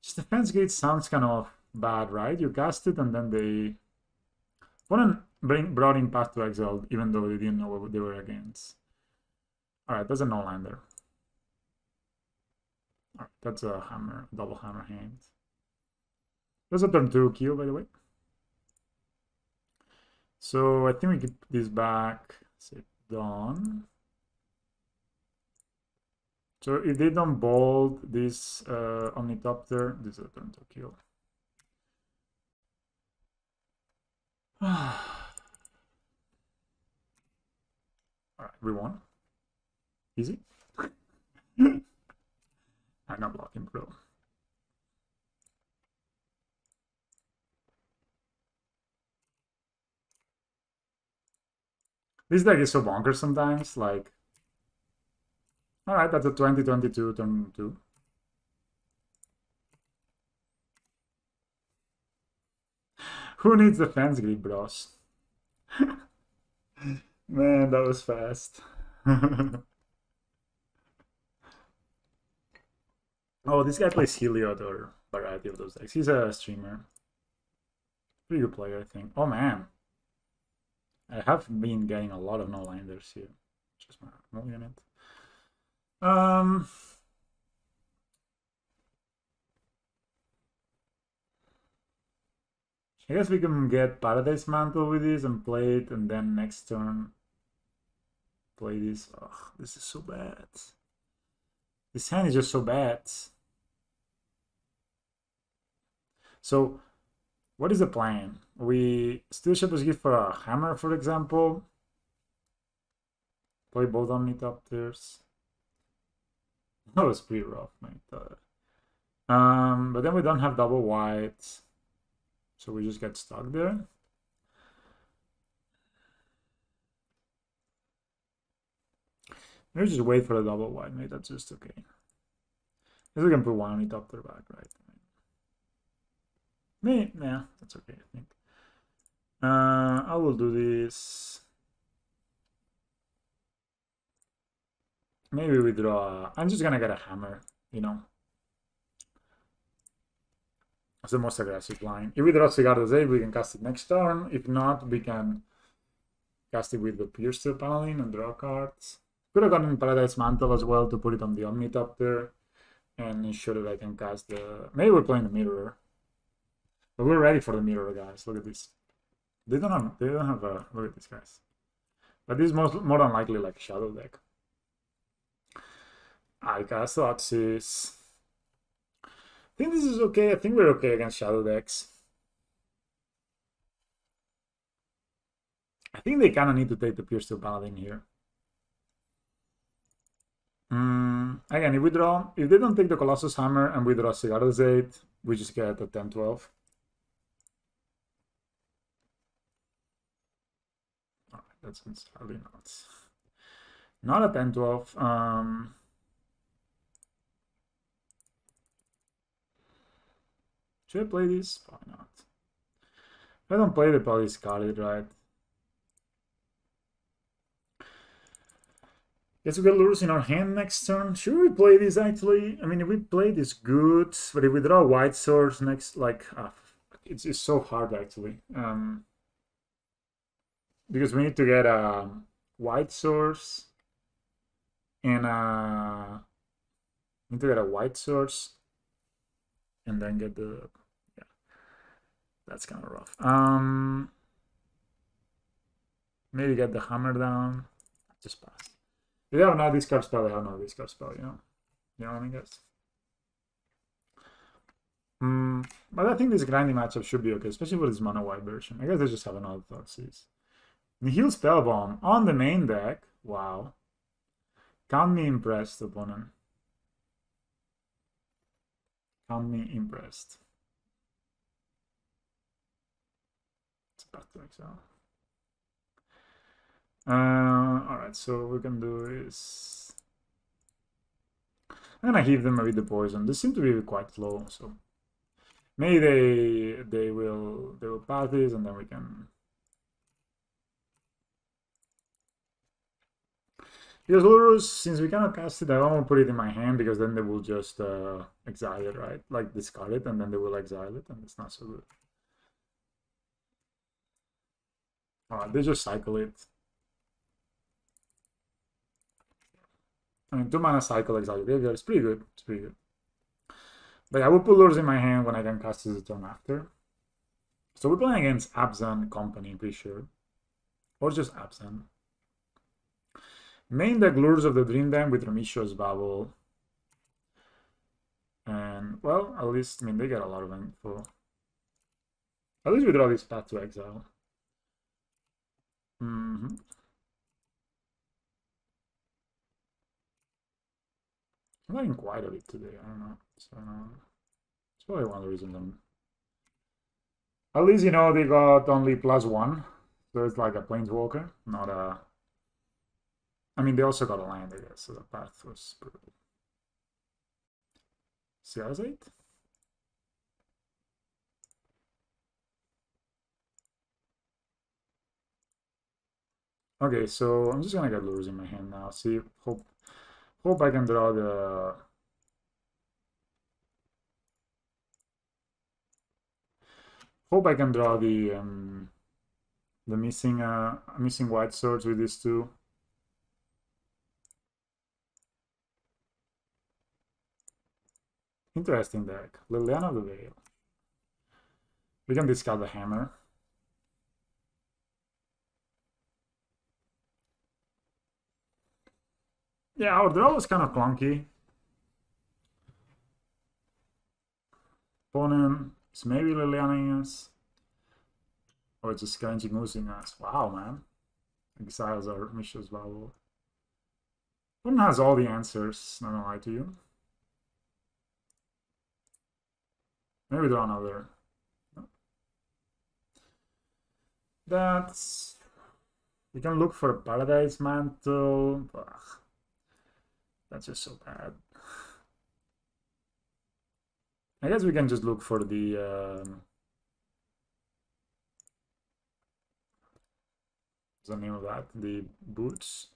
Just Defense Gate sounds kind of bad, right? You cast it and then they brought in Path to Exile, even though they didn't know what they were against. Alright, that's a no-lander. Alright, that's a hammer, double hammer hand. That's a turn 2 kill, by the way. So I think we get this back. Say done. So if they don't bolt this Omnitopter, this is a turn 2 kill. Alright, we won. Easy. I'm not blocking, bro. This deck is so bonkers sometimes, like... Alright, that's a 2022 turn 2. Who needs defense grid, bros? Man, that was fast. Oh, this guy plays Heliod or variety of those decks. He's a streamer. Pretty good player, I think. Oh man, I have been getting a lot of no-landers here. Just my no unit. I guess we can get Paradise Mantle with this and play it, and then next turn play this. Ugh, this is so bad. This hand is just so bad. So, what is the plan? We still Shepherd's Gift for a hammer, for example. Play both Omnitopters. That was pretty rough, mate. But then we don't have double white, so we just get stuck there. Maybe just wait for the double white, mate. That's just okay. We can put one Omnitopter back, right? Maybe, yeah, that's okay, I think. I will do this. Maybe we draw. I'm just gonna get a hammer, you know. That's the most aggressive line. If we draw Cigarro's Aid, we can cast it next turn. If not, we can cast it with the Pierce to the Paladin and draw cards. Could have gotten Paradise Mantle as well to put it on the Omnitopter and ensure that I can cast the. Maybe we're playing the Mirror. But we're ready for the Mirror, guys. Look at this. They don't have a. Look at this, guys. But this is more than likely like a Shadow deck. I cast Oxys. I think this is okay. I think we're okay against Shadow decks. I think they kind of need to take the Pierce to Paladin here. Again, if they don't take the Colossus Hammer and we draw Cigarro's Aid, we just get a 10-12. Alright, that's entirely not. Not a 10-12. Should I play this? Probably not. If I don't play, they probably discard it, right? Guess we get lures in our hand next turn. Should we play this actually? I mean, if we play this, good. But if we draw a white source next, like, it's so hard actually. Because we need to get a white source and need to get a white source and then get the. Yeah, that's kind of rough. Maybe get the hammer down. Just pass. If they have no discard spell, they have no discard spell, you know? You know what I mean, guys? But I think this grinding matchup should be okay, especially for this mono white version. I guess they just have another Thoughtseize. Nihil Spellbomb on the main deck. Wow. Count me impressed, opponent. Count me impressed. It's back to exile. Alright, so what we can do is I'm gonna give them a bit the poison. They seem to be quite low, so maybe they will pass this and then we can. Because Lurus, since we cannot cast it, I don't want to put it in my hand because then they will just exile it, right? Like discard it and then they will exile it and it's not so good. Alright, they just cycle it. I mean, 2 mana cycle exile graveyard. It's pretty good. It's pretty good. But I will put lures in my hand when I can cast this the turn after. So we're playing against Abzan Company, pretty sure. Or just Abzan. Main deck Lures of the Dream Dam with Remishio's Babel. And, well, at least, I mean, they get a lot of info. At least we draw this Path to Exile. I'm liking quite a bit today, I don't know. So, it's probably one of the reasons I'm. At least, you know, they got only +1. So it's like a Planeswalker, not a. I mean, they also got a land, I guess, so the path was brutal. CR8? Okay, so I'm just gonna get lures in my hand now. See, hope I can draw the. Hope I can draw the missing white swords with these two. Interesting deck. Liliana of the Veil. We can discard the hammer. Yeah, our draw was kind of clunky. Opponent is maybe Lilianing us. Or just Scanji Moosing us. Wow, man. Exiles our Mishra's Bubble. Opponent has all the answers, not gonna lie to you. Maybe draw another. That's... We can look for a Paradise Mantle. Ugh. That's just so bad. I guess we can just look for the... what's the name of that? The boots.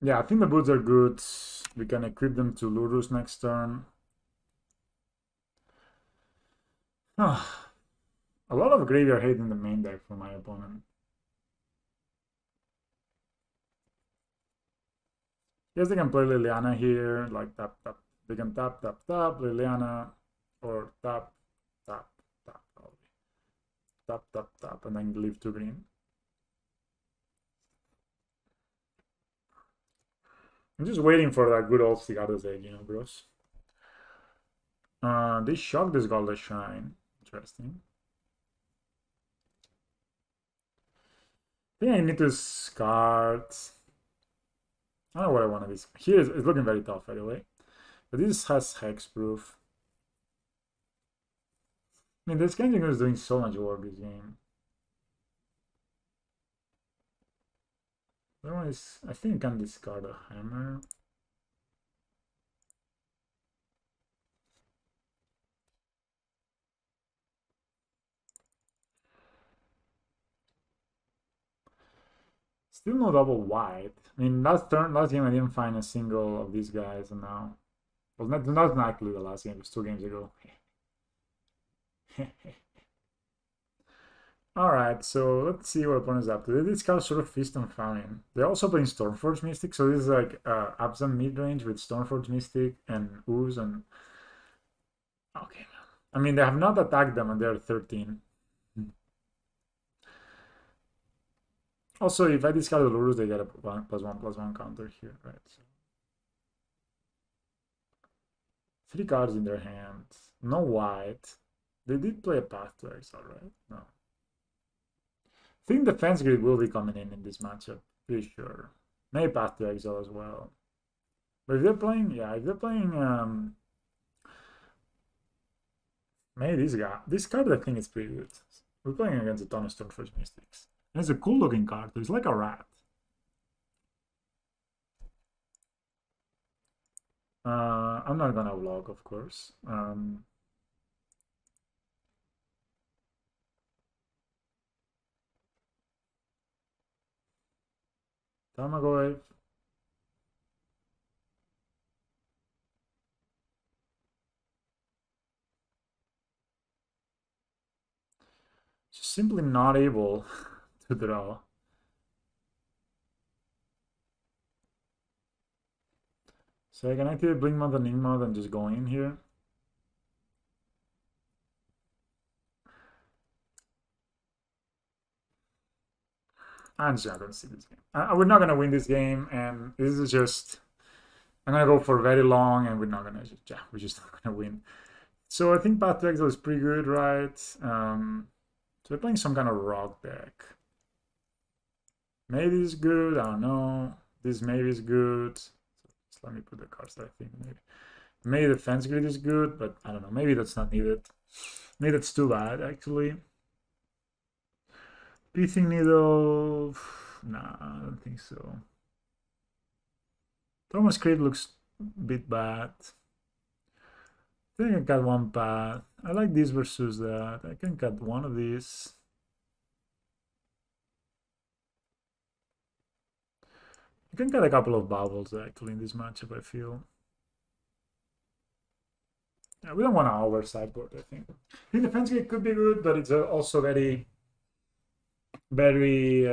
Yeah, I think the boots are good. We can equip them to Lurus next turn. Oh, a lot of graveyard hate in the main deck for my opponent. Yes, they can play Liliana here, like tap, tap. They can tap, tap, tap, Liliana, or tap, tap, tap, probably. Tap, tap, tap, and then leave 2 green. I'm just waiting for that good old Cigado's egg, you know, bros. They shocked this Golden Shrine. Interesting. I think I need to discard. I don't know what I want to discard. Here it's looking very tough, by the way. But this has hexproof. I mean, this Kenjinger is doing so much work this game. The one is, I think I can discard a hammer. Still no double white. I mean, last game I didn't find a single of these guys, and now, well, not actually the last game. It was 2 games ago. Alright, so let's see what opponent's up to. They discard sort of Feast and Famine. They're also playing Stormforge Mystic, so this is like Abzan mid-range with Stormforge Mystic and Ooze and... Okay, I mean, they have not attacked them and they're 13. Also, if I discard the Lurus, they get a +1/+1 counter here, right? So 3 cards in their hand. No white. They did play a Path to Exile, right? No. I think Defense Grid will be coming in this matchup, pretty sure. Maybe Path to Exile as well. But if they're playing, yeah, if they're playing, maybe this card I think is pretty good. We're playing against a ton of Stoneforge Mystics. And it's a cool looking card, it's like a rat. I'm not gonna vlog, of course. Tamagoy. Just simply not able to draw. So I can activate Blink Mod and Ink Mod and just go in here. I'm just not gonna see this game. We're not gonna win this game, and this is just... I'm gonna go for very long, and we're not gonna just... Yeah, we're just not gonna win. So I think Path to Exile is pretty good, right? So we're playing some kind of rock deck. Maybe it's good, I don't know. This maybe is good. So just let me put the cards that I think maybe. Maybe the Defense Grid is good, but I don't know. Maybe that's not needed. Maybe that's too bad, actually. Pithing Needle... Nah, I don't think so. Thomas Creed looks a bit bad. I think I got one path. I like this versus that. I can cut one of these. I can cut a couple of bubbles actually in this matchup, I feel. Yeah, we don't want to over sideboard, I think. I think the fence gate could be good, but it's also very, very,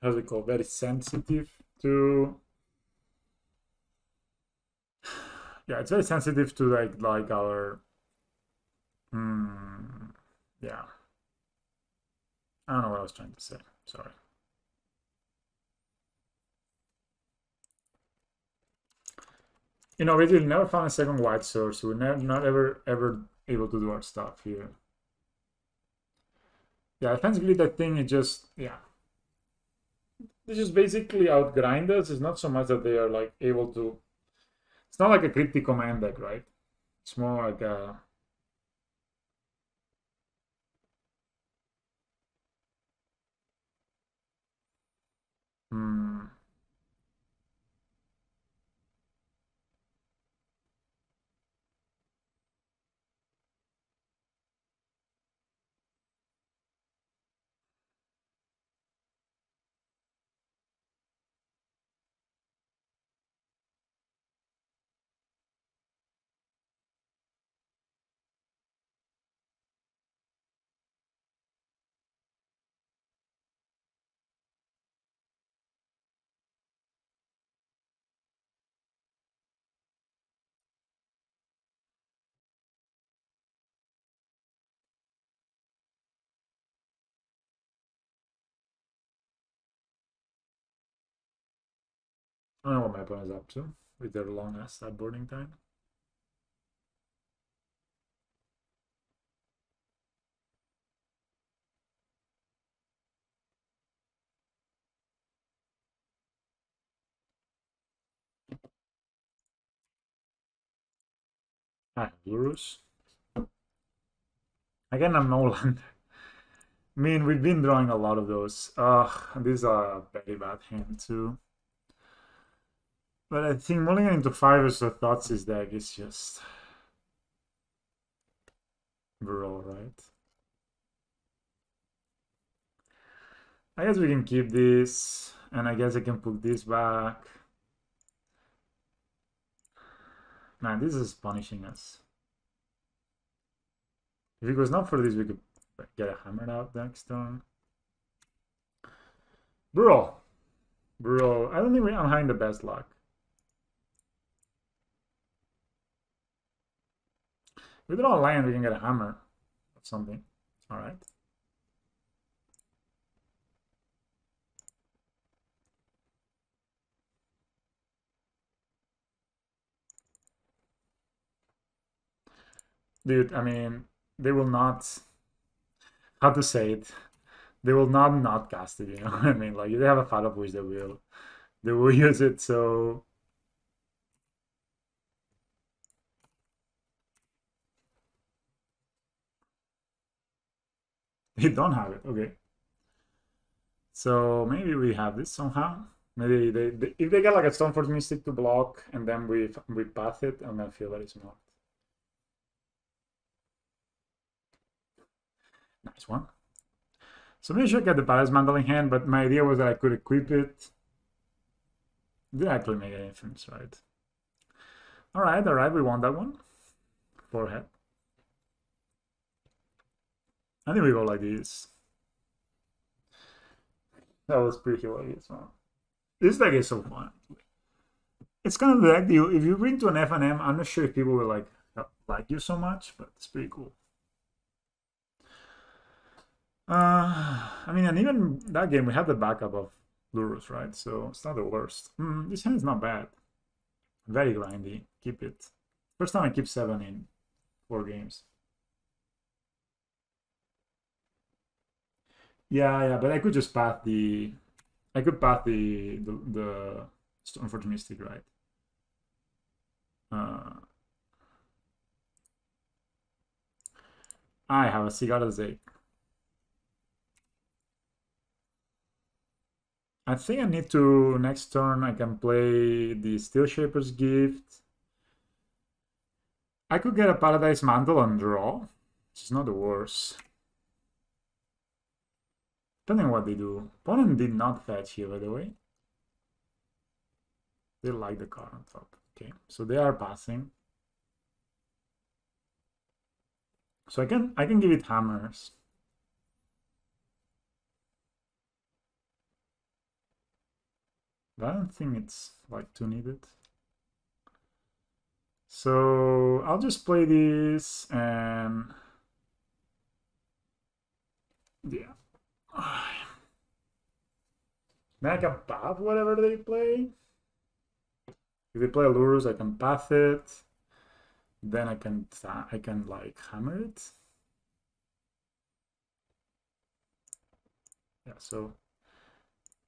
how's it called? Very sensitive to. Yeah, it's very sensitive to like our. Yeah. I don't know what I was trying to say. Sorry. You know, we did never found a second white source, so we're not ever able to do our stuff here. Yeah, offensively that thing is just they just basically outgrind us. It's not so much that they are like able to. It's not like a cryptic command deck, right? It's more like a. Hmm. I don't know what my opponent is up to with their long ass boarding time. Ah, Urus. Again, I'm Nolan. I mean, we've been drawing a lot of those. These are a very bad hand too. But I think mulliganing into 5 is the Thoughtseize deck is just brutal, right? I guess we can keep this, and I guess I can put this back. Man, this is punishing us. If it was not for this, we could get a hammered out next turn. Bro. Bro, I don't think I'm having the best luck. If we draw a land, we can get a hammer or something. Alright. Dude, I mean, they will not... How to say it? They will not cast it, you know what I mean? Like, if they have a Fat of Wish, they will. They will use it, so... They don't have it, okay. So maybe we have this somehow. Maybe if they get like a Stoneforge Mystic to block and then we path it, I'm gonna feel very smart. Nice one. So maybe I should get the Palace Mantle in hand, but my idea was that I could equip it. Did actually make a difference, right? Alright, we won that one. Forehead. I think we go like this. That was pretty hilarious, man. This deck is so fun. It's kind of the deck if you bring to an FNM, I'm not sure if people will like you so much, but it's pretty cool. I mean, and even that game, we had the backup of Lurus, right? So it's not the worst. This hand is not bad. Very grindy. Keep it. First time I keep 7 in 4 games. Yeah, but I could just path the... I could path the Stoneforge Mystic, right? I have a Cigar Zake. I think I need to, next turn, I can play the Steel Shaper's Gift. I could get a Paradise Mantle and draw, which is not the worst. Depending on what they do. Opponent did not fetch here, by the way. They like the card on top. Okay, so they are passing. So I can give it hammers. But I don't think it's like too needed. So I'll just play this and yeah. Then I can path whatever they play. If they play Lurus, I can path it. Then I can like hammer it. Yeah, so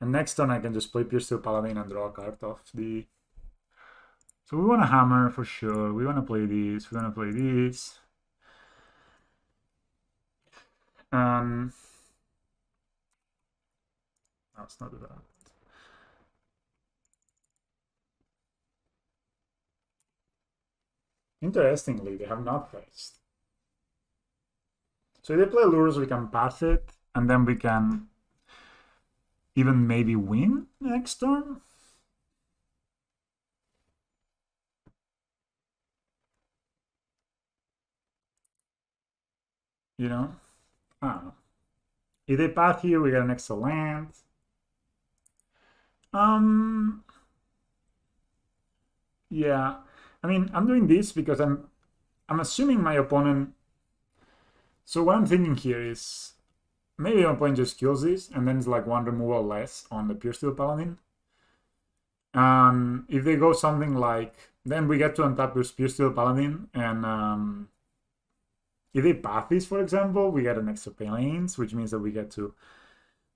and next turn I can just play Pierce Steel Paladin and draw a card off the. So we want to hammer for sure. We want to play this. We want to play this. No, it's not that. Interestingly, they have not faced. So if they play Lures, we can pass it, and then we can even maybe win next turn. You know? I don't know. If they path here, we get an extra land. Yeah. I mean, I'm doing this because I'm assuming my opponent. So what I'm thinking here is maybe my opponent just kills this, and then it's like one removal less on the Pure Steel Paladin. If they go something like, then we get to untap your Pure Steel Paladin, and if they path this, for example, we get an extra planes, which means that we get to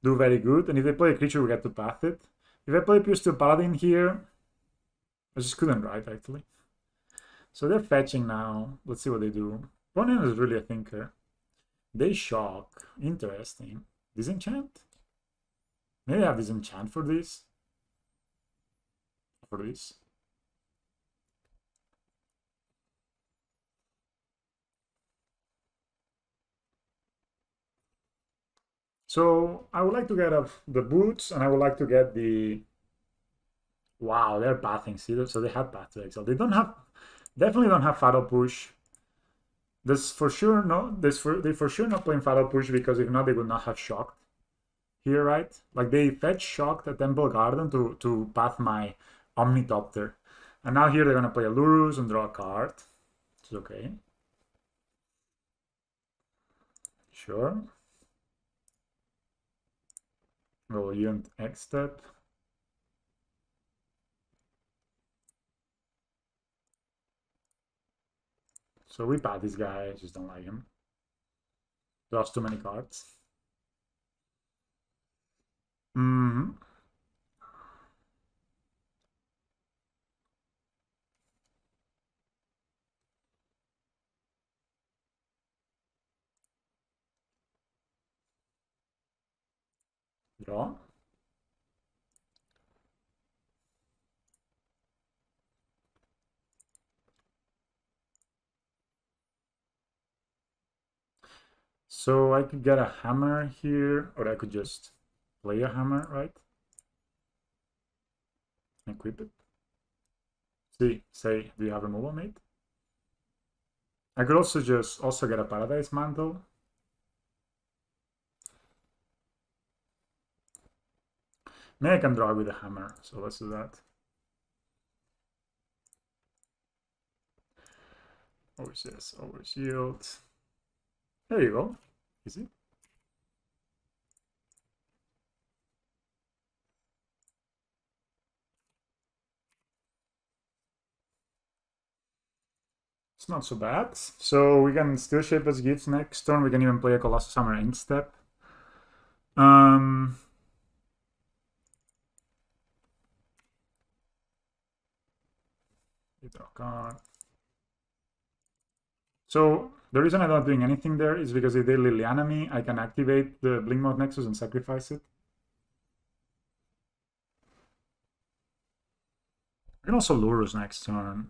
do very good. And if they play a creature, we get to path it. If I play Pure Steel Paladin here, I just couldn't write, actually. So they're fetching now. Let's see what they do. Opponent is really a thinker. They shock. Interesting. Disenchant? Maybe I have disenchant for this. For this. So I would like to get the boots, and I would like to get the. Wow, they're pathing. See, so they have path to exile. They don't have, definitely don't have Fatal Push. This for sure no. They for sure not playing Fatal Push, because if not, they would not have shocked here, right? Like they fetch shocked at Temple Garden to path my Omnitopter, and now here they're gonna play a Lurus and draw a card. It's okay. Sure. Go Unt X step. So we path this guy. I just don't like him. Draws too many cards. Draw. So I could get a hammer here, or I could just play a hammer, right? Equip it. See, say, do you have removal, mate? I could also just get a Paradise Mantle. Maybe I can draw with a hammer, so let's do that. Always yes, always yield. There you go. Easy. It's not so bad. So we can still shape as gifts next turn. We can even play a Colossus Hammer end step. Draw card. So the reason I'm not doing anything there is because if they Liliana me, I can activate the Blinkmouth Nexus and sacrifice it. can also Lurus next turn.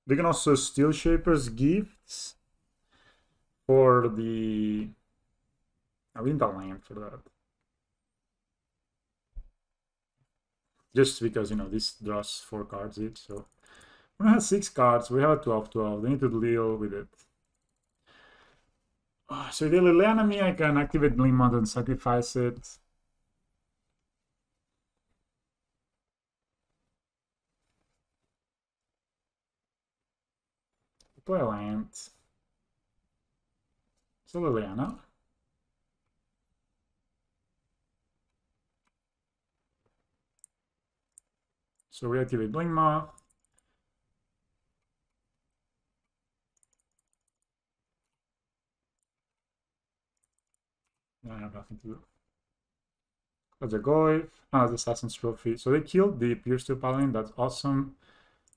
We can also Steel Shaper's Gifts for the... I need a land for that. Just because, you know, this draws 4 cards each, so... We have 6 cards, we have a 12-12, they need to deal with it. So if they Liliana me, I can activate Glimmer and sacrifice it. Play a land. So Liliana. So we activate Blingma. I have nothing to do. That's a Goyf. Ah, the Assassin's Trophy. So they killed the Pure Steel Paladin. That's awesome.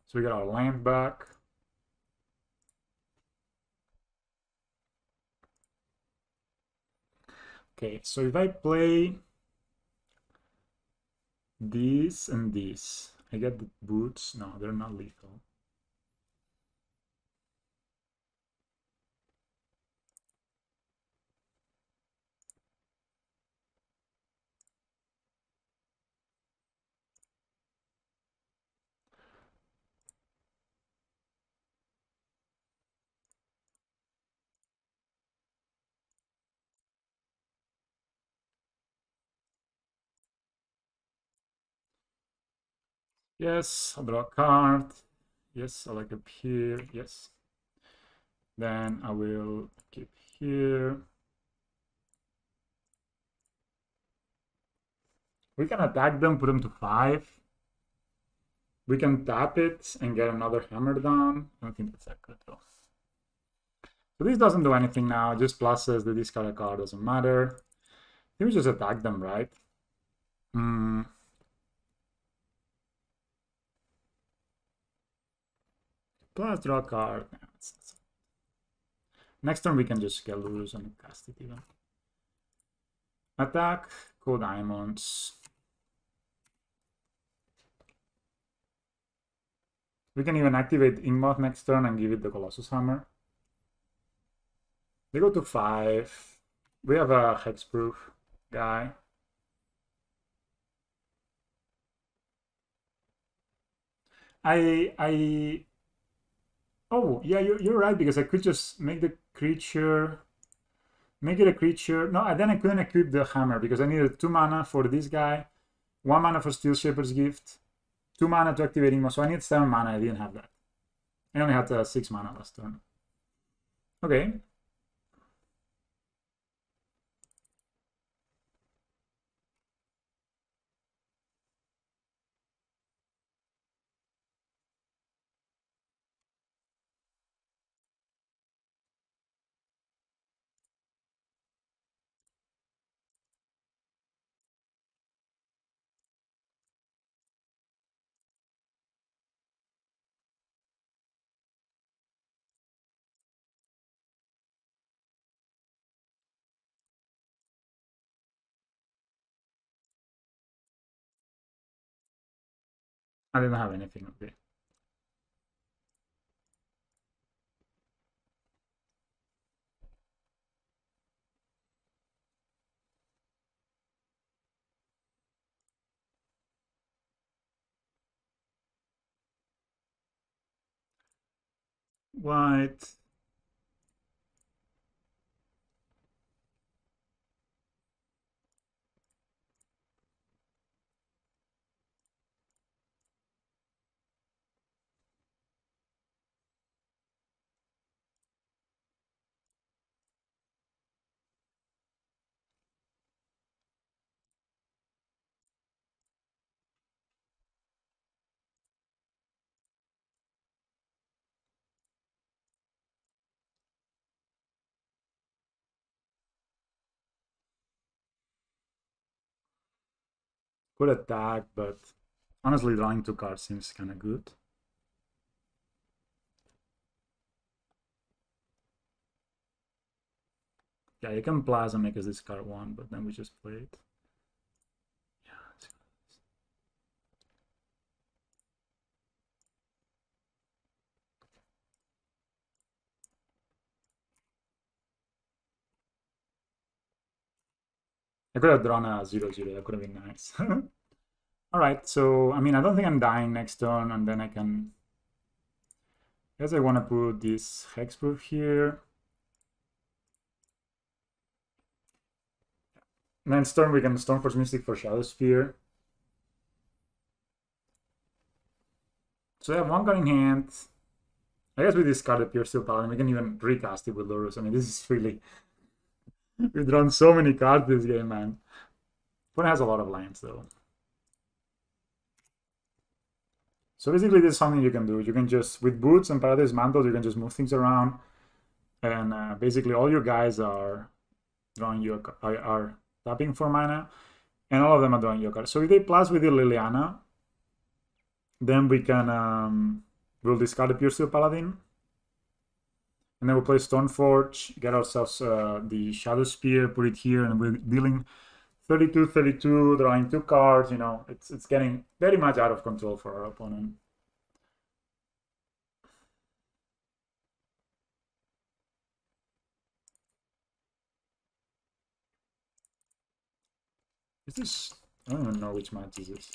So we got our land back. Okay, so if I play this and this, I get the boots. No, they're not lethal. Yes, I'll draw a card. Yes, I like up here. Yes. Then I will keep here. We can attack them, put them to 5. We can tap it and get another hammer down. I don't think that's that good though. So this doesn't do anything now, just pluses the discard a card, doesn't matter. We just attack them, right? Plus draw a card. Next turn we can just get loose and cast it even. Attack, go diamonds. We can even activate Ingmoth next turn and give it the Colossus Hammer. They go to 5. We have a hexproof guy. Oh, yeah, you're right, because I could just make the creature... Make it a creature. No, then I couldn't equip the hammer, because I needed 2 mana for this guy, 1 mana for Steel Shaper's Gift, 2 mana to activate Ingmoth, so I need 7 mana, I didn't have that. I only had 6 mana last turn. Okay. I didn't have anything, okay. White. Could attack, but honestly drawing 2 cards seems kind of good. Yeah, you can Plasma make us discard 1, but then we just play it. I could have drawn a 0/0. That could have been nice. All right. So I mean, I don't think I'm dying next turn, and then I can. I guess I want to put this hexproof here. Next turn we can Stoneforge Mystic for Shadow Spear. So I have one card in hand. I guess we discarded Pure Steel Paladin. We can even recast it with Lurus. I mean, this is really... We've drawn so many cards this game, man. Opponent has a lot of lands, though. So basically, this is something you can do. You can just, with Boots and Paradise Mantle, you can just move things around. And basically, all your guys are drawing your... are tapping for mana. And all of them are drawing your card. So if they plus with your Liliana, then we can... we'll discard the Pure Steel Paladin. And then we'll play Stoneforge, get ourselves the Shadow Spear, put it here, and we're dealing 32-32, drawing 2 cards. You know, it's getting very much out of control for our opponent. Is this... I don't even know which match is this.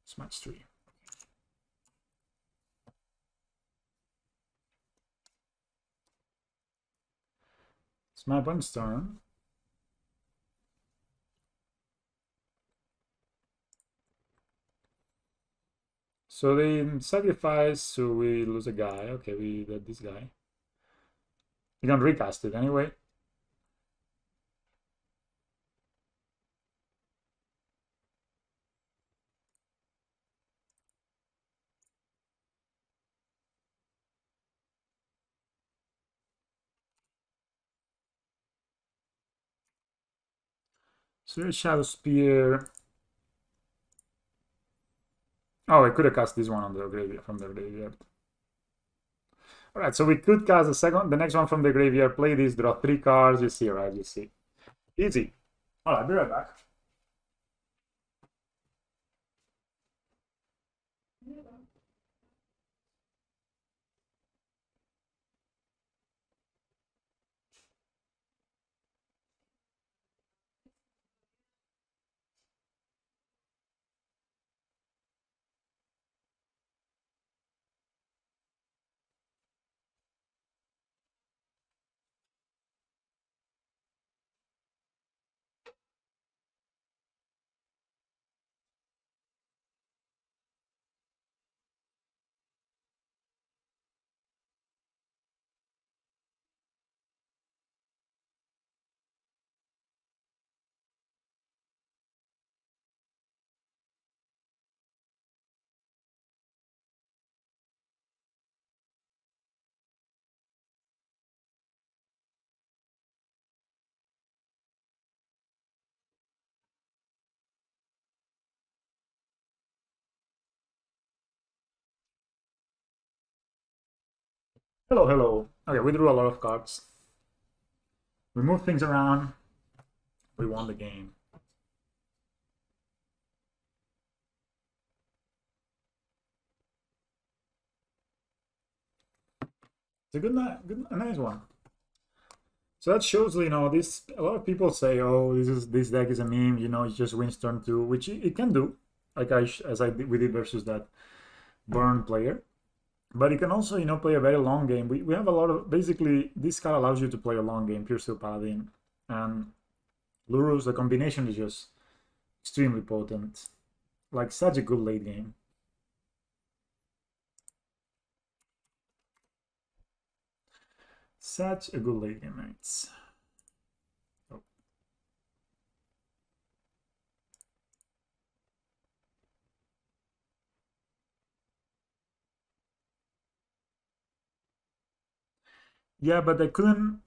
It's match 3. It's my opponent's turn. So they sacrifice, so we lose a guy. Okay, we let this guy. We can recast it anyway. So there's Shadow Spear. Oh, I could have cast this one on the graveyard, from the graveyard. Alright, so we could cast the next one from the graveyard, play this, draw 3 cards, you see, right? You see. Easy. Alright, be right back. Hello, hello. Okay, we drew a lot of cards. We moved things around. We won the game. It's a a nice one. So that shows, you know, this. A lot of people say, "Oh, this deck is a meme." You know, it just wins turn 2, which it can do, like we did versus that burn player. But it can also, you know, play a very long game. We have a lot of... Basically, this card allows you to play a long game, Pure Steel Paladin. And Lurus, the combination is just extremely potent. Like, such a good late game. Such a good late game, mates. Oh. Yeah, but I couldn't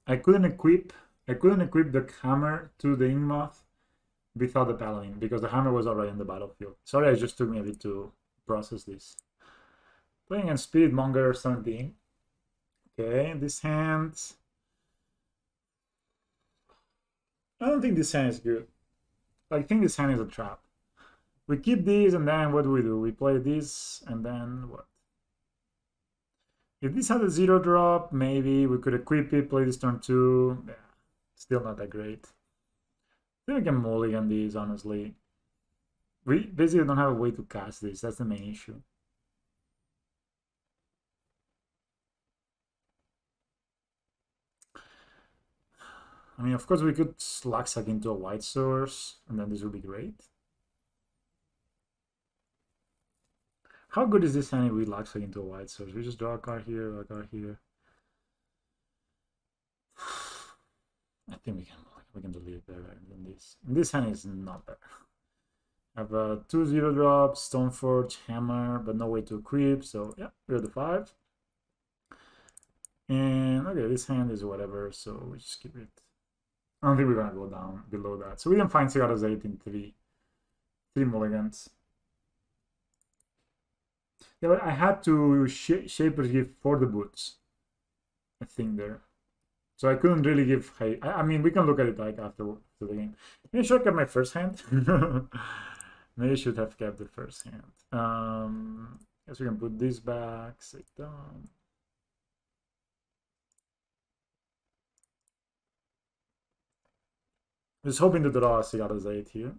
equip the hammer to the Ingmoth without the Paladin, because the hammer was already in the battlefield. Sorry, it just took me a bit to process this. Playing against Spiritmonger 17. Okay, this hand... I don't think this hand is good. I think this hand is a trap. We keep these, and then what do? We play this, and then what? If this had a 0 drop, maybe we could equip it, play this turn 2. Yeah, still not that great. think we can mulligan these, honestly. We basically don't have a way to cast this. That's the main issue. I mean, of course, we could Slucksack into a white source, and then this would be great. How good is this hand if we Slucksack into a white source? We just draw a card here, a card here. I think we can delete it better than this. And this hand is not better. I have a 2/0 drop, Stoneforge, Hammer, but no way to equip, so yeah, we're the 5. And okay, this hand is whatever, so we just keep it. I don't think we're gonna go down below that. So we can find Cigaro's 8 in 3 mulligans. Yeah, but I had to Shaper's Gift for the boots, I think there. So I couldn't really give hate. I mean, we can look at it like after the game. Maybe I should have kept my first hand. Maybe I should have kept the first hand. Guess we can put this back, sit down. Just hoping to draw a Cigaro's 8 here.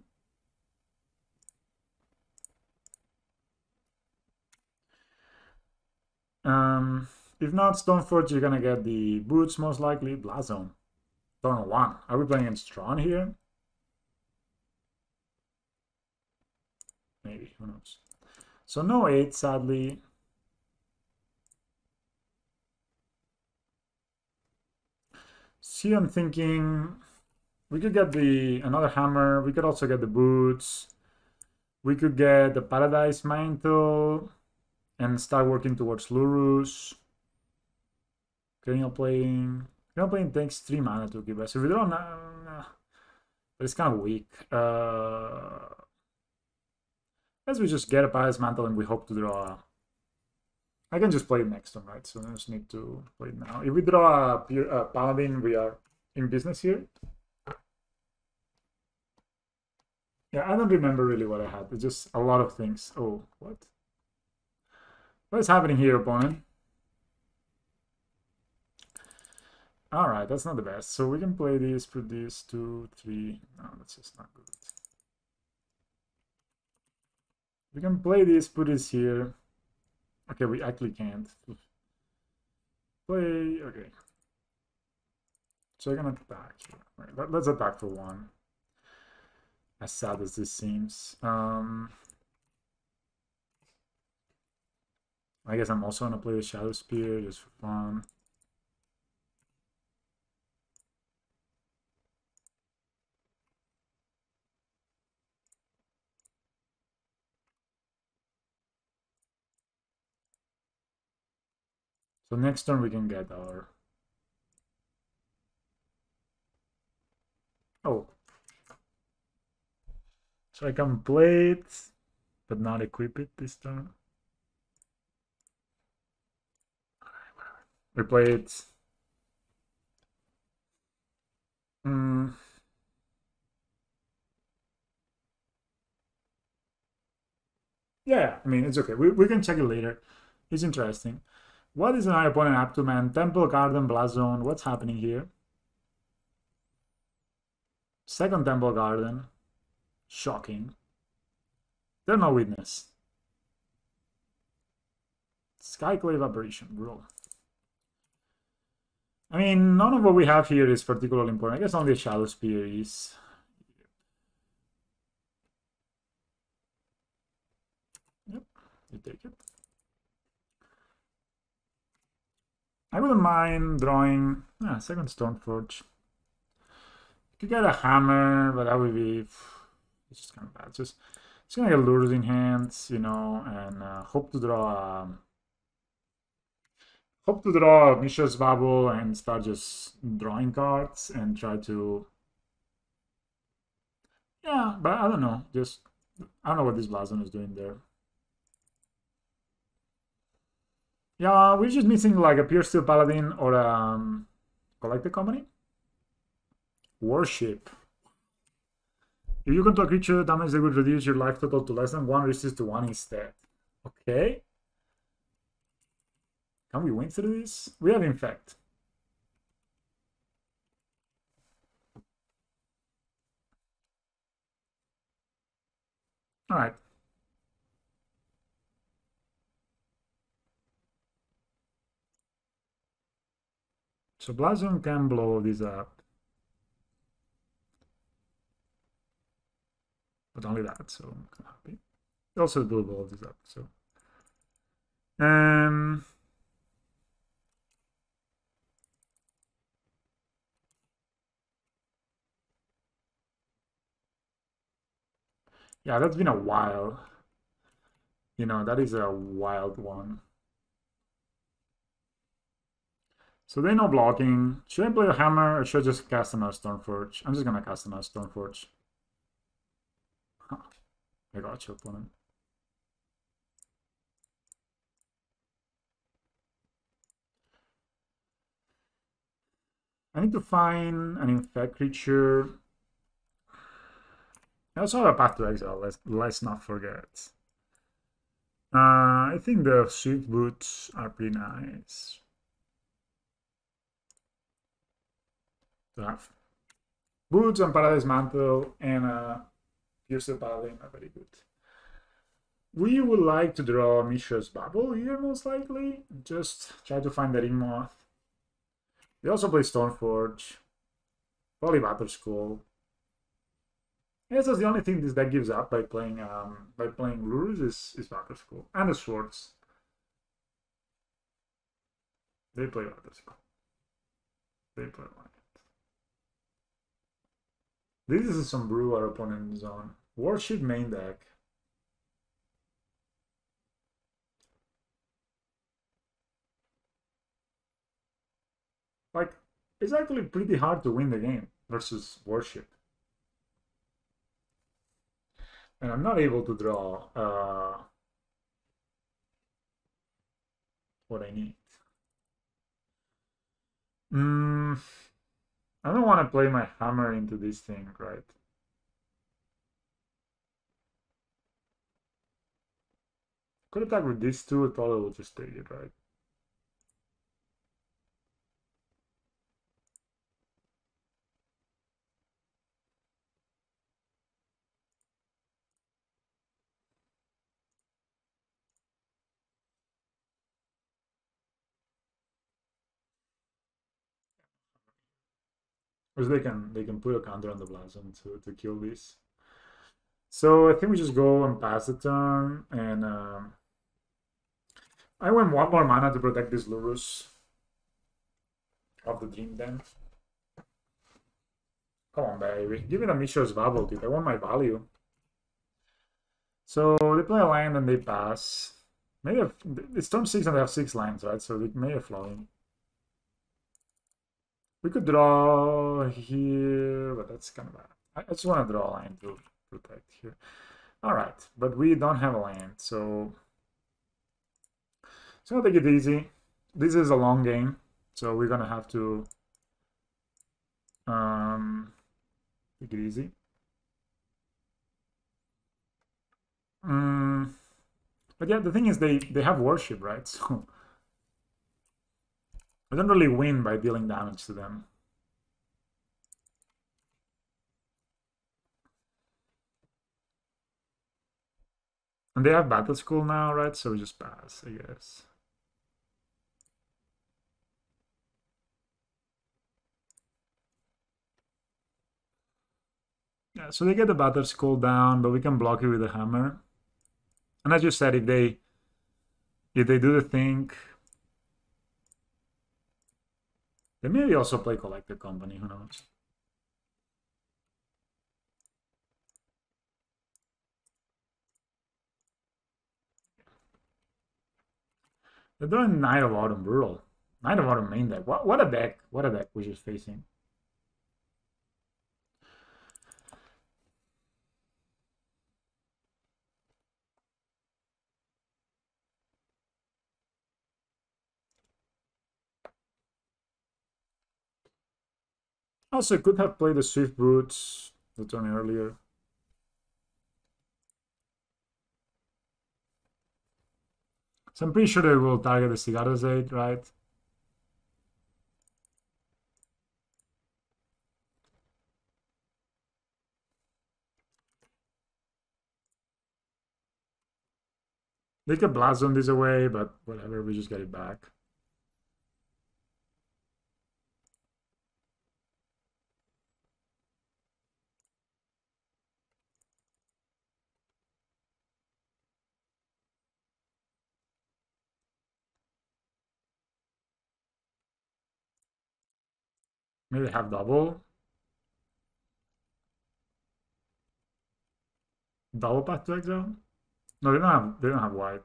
If not Stoneforge, you're gonna get the boots most likely. Blazon. Turn 1. Are we playing against Tron here? Maybe, who knows. So no 8, sadly. See, I'm thinking we could get another hammer. We could also get the boots. We could get the Paradise Mantle and start working towards Lurus. Cranial Playing takes 3 mana to keep us. So we draw but it's kind of weak. Guess we just get a Paradise Mantle and we hope to draw. I can just play it next turn, right? So I just need to play it now. If we draw a Paladin, we are in business here. Yeah, I don't remember really what I had. It's just a lot of things. Oh, what? What is happening here, opponent? Alright, that's not the best. So we can play this, put this, 2, 3. No, that's just not good. We can play this, put this here. Okay, we actually can't. Play, okay. So I can attack here. Right, let's attack for 1. As sad as this seems. I guess I'm also gonna play the Shadow Spear just for fun. So next turn we can get our... Oh. So I can play it, but not equip it this turn. We play it. Yeah, I mean, it's okay. We can check it later. It's interesting. What is my opponent up to, man? Temple, Garden, Blazon. What's happening here? Second Temple Garden. Shocking. There's no witness. Skyclave Apparition, bro. I mean, none of what we have here is particularly important. I guess only a Shadow Spear is. Yep, you take it. I wouldn't mind drawing second Stoneforge. You could get a hammer, but that would be it's just kind of bad. Just gonna get lures in hands, you know, and hope to draw Mishra's Bubble and start just drawing cards and try to. Yeah, but I don't know. Just I don't know what this Blazon is doing there. Yeah, we're just missing like a Pure Steel Paladin or a Collected Company. Worship. If you control a creature, damage that would reduce your life total to less than 1, resist to 1 instead. Okay. Can we win through this? We have Infect. All right. So Blazon can blow this up. But only that, so I'm kind of happy. Also do blow this up, so. Um, yeah, that's been a while. You know, that is a wild one. So they know blocking. Should I play a hammer or should I just cast another Stoneforge? I'm just gonna cast another Stoneforge. Huh. I got choked on it. I need to find an infect creature. I also have a path to exile, let's not forget. I think the swift boots are pretty nice to have. Boots and Paradise Mantle and Pierce the Paladin are very good. We would like to draw Mishra's Bubble here, most likely. Just try to find the Ringmoth. They also play Stoneforge. Probably Battle Skull. I guess that's the only thing this deck gives up by playing Lures is Battle Skull. And the Swords. They play Battle Skull. They play Lion. This is some brew our opponent is on. Warship main deck. Like, it's actually pretty hard to win the game versus Warship. And I'm not able to draw what I need. I don't want to play my hammer into this thing, right? Could attack with these two, it probably will just take it, right? Because they can put a counter on the Blazon to kill this. So I think we just go and pass the turn, and I went one more mana to protect this Lurus of the Dream Den. Come on, baby. Give me the Mishra's Bubble, dude. I want my value. So they play a land and they pass. Maybe it's turn 6 and they have 6 lands, right? So they may have flowing. We could draw here, but that's kind of bad. I just want to draw a line to protect here. All right, but we don't have a land, so it's gonna take it easy. This is a long game, so we're gonna have to take it easy. But yeah, the thing is they have worship, right? So I don't really win by dealing damage to them. And they have Battle School now, right? So we just pass, I guess. Yeah, so they get the Battle School down, but we can block it with a hammer. And as you said, if they do the thing, they maybe also play Collector Company, who knows? They're doing Knight of Autumn Brutal. Knight of Autumn main deck. What a deck. What a deck we're just facing. Also, could have played the Swift Boots the turn earlier. So I'm pretty sure they will target the Cigarette's Aid, right? They could blast on this away, but whatever, we just get it back. Maybe have double. Double path to exile? No, they don't have white.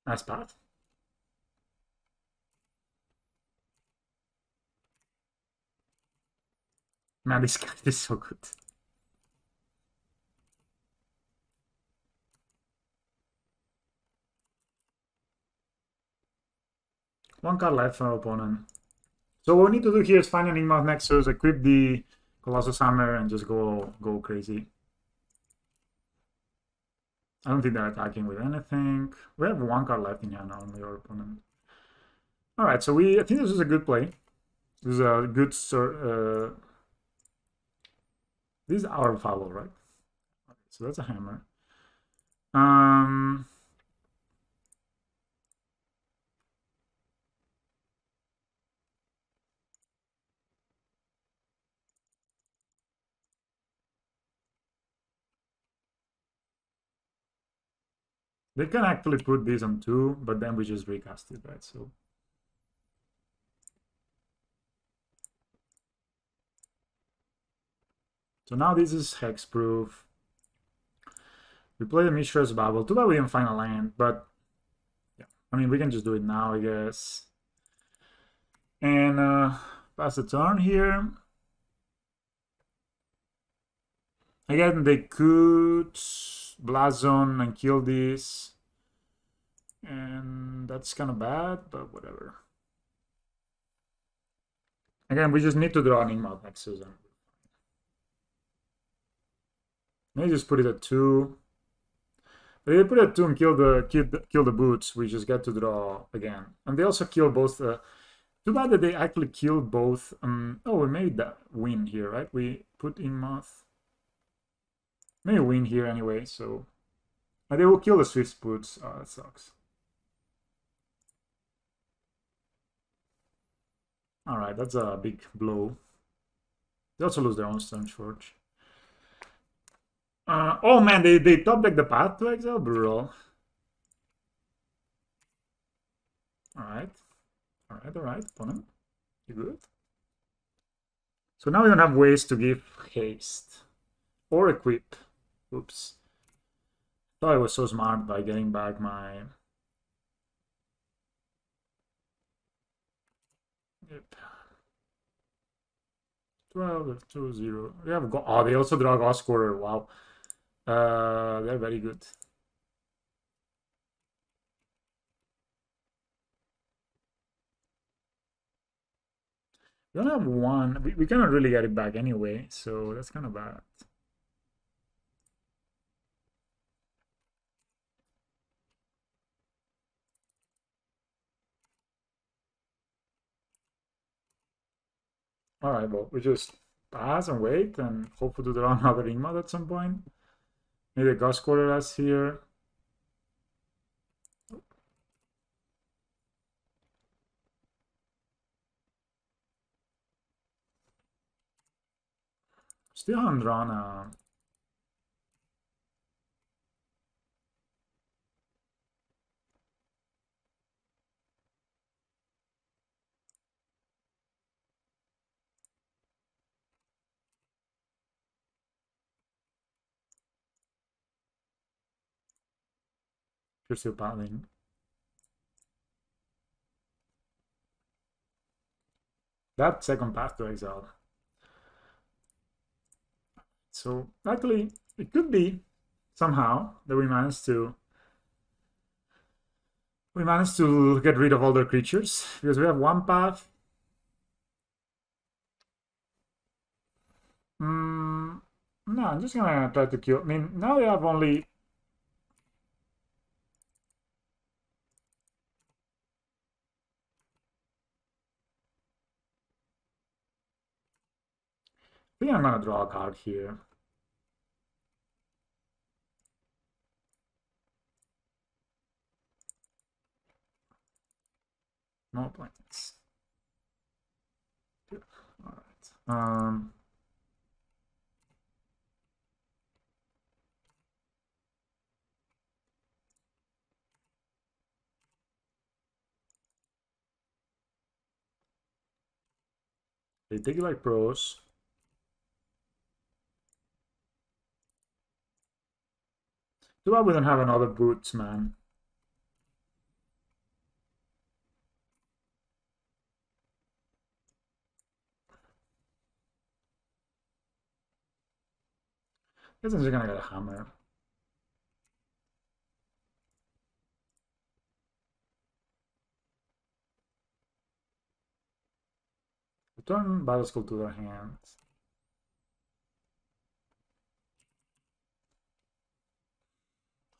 Nice path. Man, this guy is so good. One card left for our opponent. So what we need to do here is find an Enigma Nexus, equip the Colossus Hammer, and just go crazy. I don't think they're attacking with anything. We have one card left in hand on your opponent. All right, so I think this is a good play. This is a good this is our follow, right? Okay, so that's a hammer. They can actually put this on 2, but then we just recast it, right? So now this is hexproof. We play the Mishra's Bubble. Too bad we didn't find a land, but yeah, I mean, we can just do it now, I guess. And pass the turn here. Again, they could Blazon and kill this. And that's kind of bad, but whatever. Again, we just need to draw an Enigma Nexus. Maybe just put it at 2. But if you put it at 2 and kill the boots, we just get to draw again. And they also kill both. Too bad that they actually kill both. Oh, we made that win here, right? We put in Moth. Maybe win here anyway, so. And they will kill the Swift boots. Oh, that sucks. Alright, that's a big blow. They also lose their own Stoneforge. Oh man, they top deck the path to exile? Brutal. Alright. Alright, opponent. You good? So now we don't have ways to give haste. Or equip. Oops. Thought I was so smart by getting back my... Yep. 12, 2, 0. We have oh, they also draw Ghost Quarter. Wow. They're very good. We only have one. We cannot really get it back anyway, so that's kind of bad. Alright, well, we just pass and wait and hopefully to draw another Ringmod at some point. Maybe a Ghost Quarter us here. Still haven't drawn a... You're still paddling. That second path to exile. So luckily, it could be somehow that we managed to get rid of all their creatures because we have one path. No, I'm just gonna try to kill. I mean, now we have only think I'm gonna draw a card here. No plans. All right. They take it like pros. Too bad we don't have another boots, man. Guess I'm just gonna get a hammer. Return battle skull to their hand.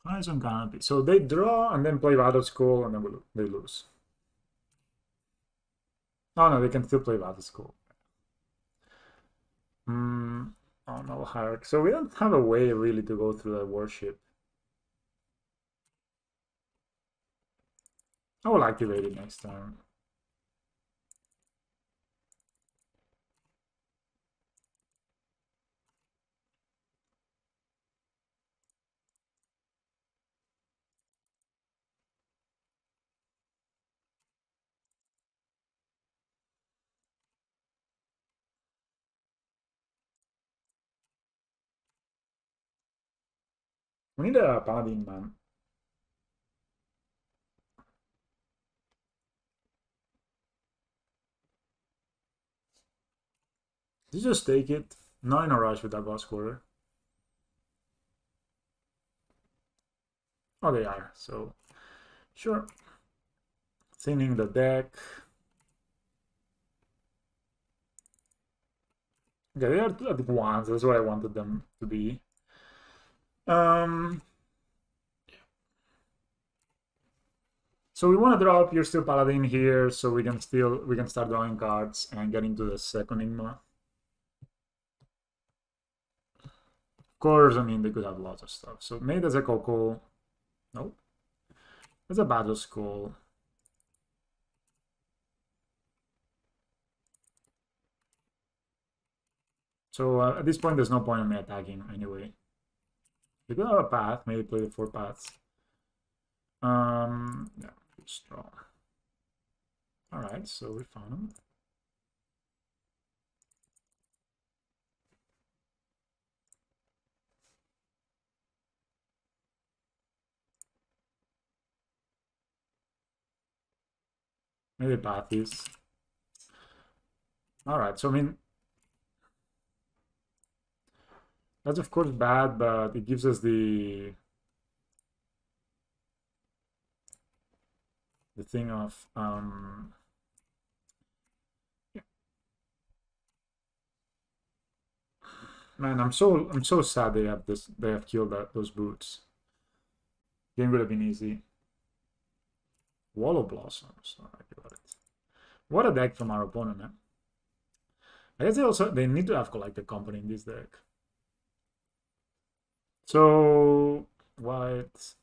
Horizon canopy. So they draw and then play battle skull and then they lose. Oh no, they can still play battle skull. Oh no, hierarchy. So we don't have a way really to go through the worship. I will activate it next time. We need a paladin, man. You just take it. Not in a rush with that boss quarter. Oh, they are. So, sure. Thinning the deck. Okay, they are at once. That's what I wanted them to be. So we want to draw up You're Still Paladin here, so we can start drawing cards and get into the second Enigma. Of course, I mean they could have lots of stuff. So maybe there's a Coco. Nope. There's a Battle Skull. So at this point, there's no point in me attacking anyway. We could have a path, maybe play the 4 paths. Yeah, just draw. Alright, so we found them. Maybe path is. Alright, so I mean, that's of course bad, but it gives us the thing of yeah. Man, I'm so sad they have killed those boots. Game would have been easy. Wallow Blossoms. What a deck from our opponent, man. I guess they need to have Collected Company in this deck. So white,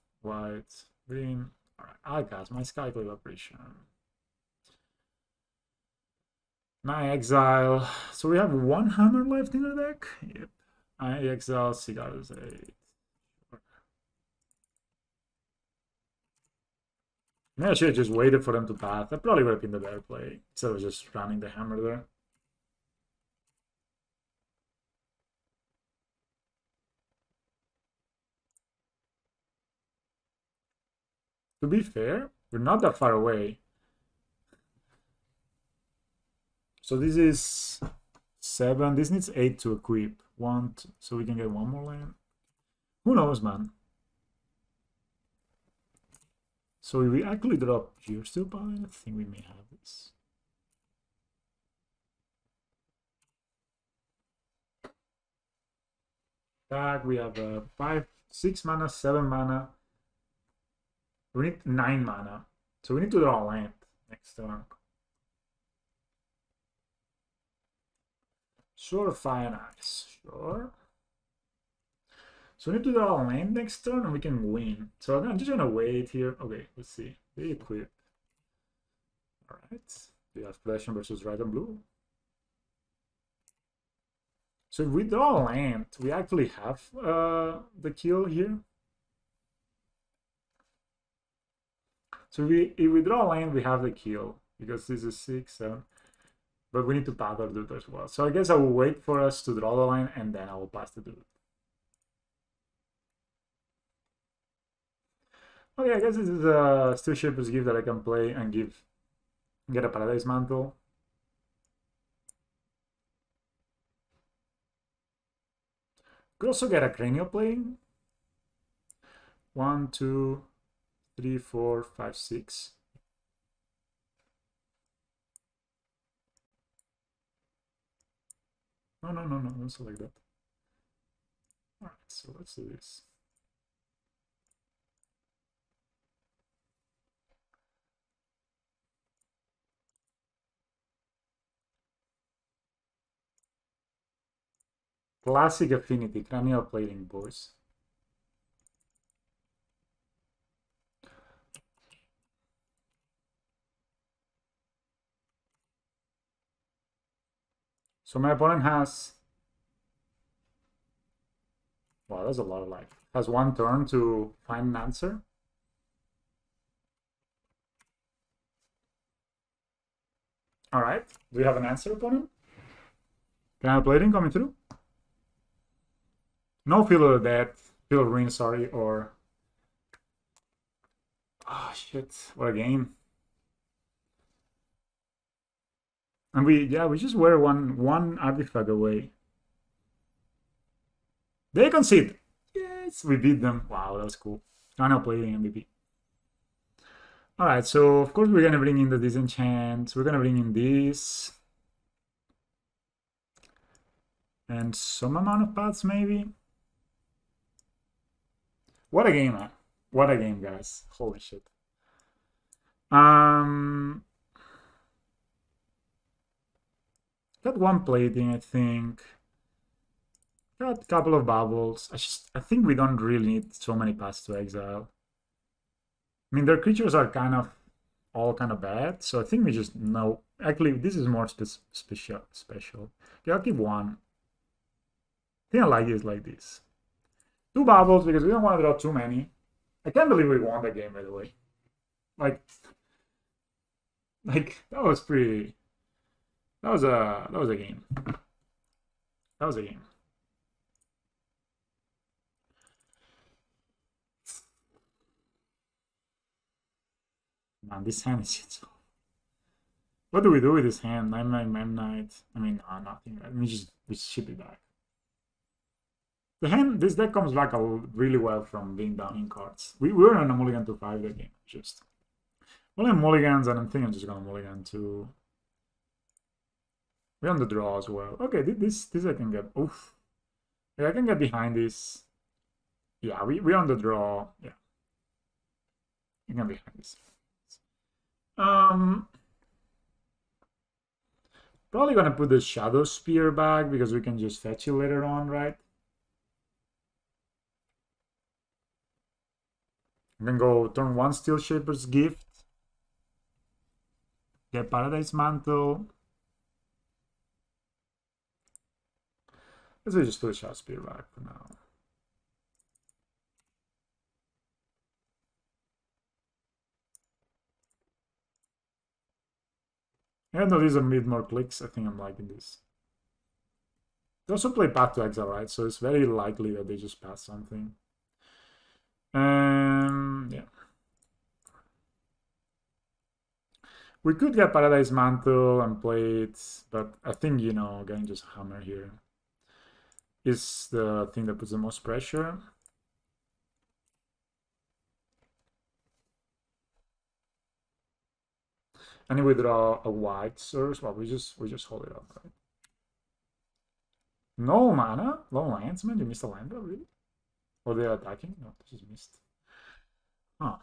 green. Alright, I cast my Skyclave Apparition. My exile. So we have one hammer left in the deck. Yep. I exile Cigar's 8. Maybe I should have just waited for them to path. That probably would have been the better play instead of just running the hammer there. To be fair, we're not that far away. So this is 7. This needs 8 to equip. 1, 2, so we can get one more land. Who knows, man? So if we actually drop You're Still Paladin, I think we may have this. Back, we have 5, 6 mana, 7 mana. We need 9 mana. So we need to draw a land next turn. Sure, fine ice. Sure. So we need to draw a land next turn and we can win. So I'm just gonna wait here. Okay, let's see. They equip. Alright. We have Flashing versus red and blue. So if we draw a land, we actually have the kill here. So if we draw a land, we have the kill. Because this is 6, 7. But we need to pass our dude as well. So I guess I will wait for us to draw the line and then I will pass the dude. Okay, I guess this is a Steel Shaper's Gift that I can play and get a Paradise Mantle. Could also get a Cranial Plane. 1, 2, 3, 4, 5, 6. No, don't select that. Alright, so let's do this. Classic affinity, cranial plating, boys. So my opponent has... Wow, that's a lot of life. Has one turn to find an answer. Alright, do we have an answer, opponent? Cranial plating coming through? No Field of the Dead, Field of Ruin, sorry, or... Oh, shit, what a game. And we just were one artifact away. They concede. Yes, we beat them. Wow, that was cool. Cranial plating MVP. Alright, so of course we're gonna bring in the disenchant. We're gonna bring in this. And some amount of paths, maybe. What a game, man. What a game, guys. Holy shit. Got one plating, I think. Got a couple of bubbles. I think we don't really need so many paths to exile. I mean, their creatures are all kind of bad, so I think we just know. Actually, this is more special. Okay, I'll keep one. I think I like it like this. 2 bubbles because we don't want to draw too many. I can't believe we won the game, by the way. Like that was pretty. That was a game. That was a game. Man, this hand is so... What do we do with this hand? 9/9 Memnite. I mean, nothing. Let me just ship it back. This deck comes back really well from being down in cards. We were on a mulligan to 5 the game. Just only mulligans, and I think I'm just gonna mulligan to. We're on the draw as well. Okay, this I can get. Oof. Yeah, I can get behind this. Yeah, we're on the draw. Yeah. I can behind this. Probably gonna put the Shadow Spear back because we can just fetch it later on, right? I'm gonna go turn 1 Steel Shaper's Gift. Get Paradise Mantle. Let's just put the Shadow Spear back for now. Even though these are mid more clicks, I think I'm liking this. They also play Path to Exile, right? So it's very likely that they just pass something. Yeah. We could get Paradise Mantle and play it, but I think, getting just Hammer here is the thing that puts the most pressure. And if we draw a white source, well, we just hold it up, right? No mana? Low lands, man? You missed a land drop, really? Or they're attacking? No, this is missed. Huh.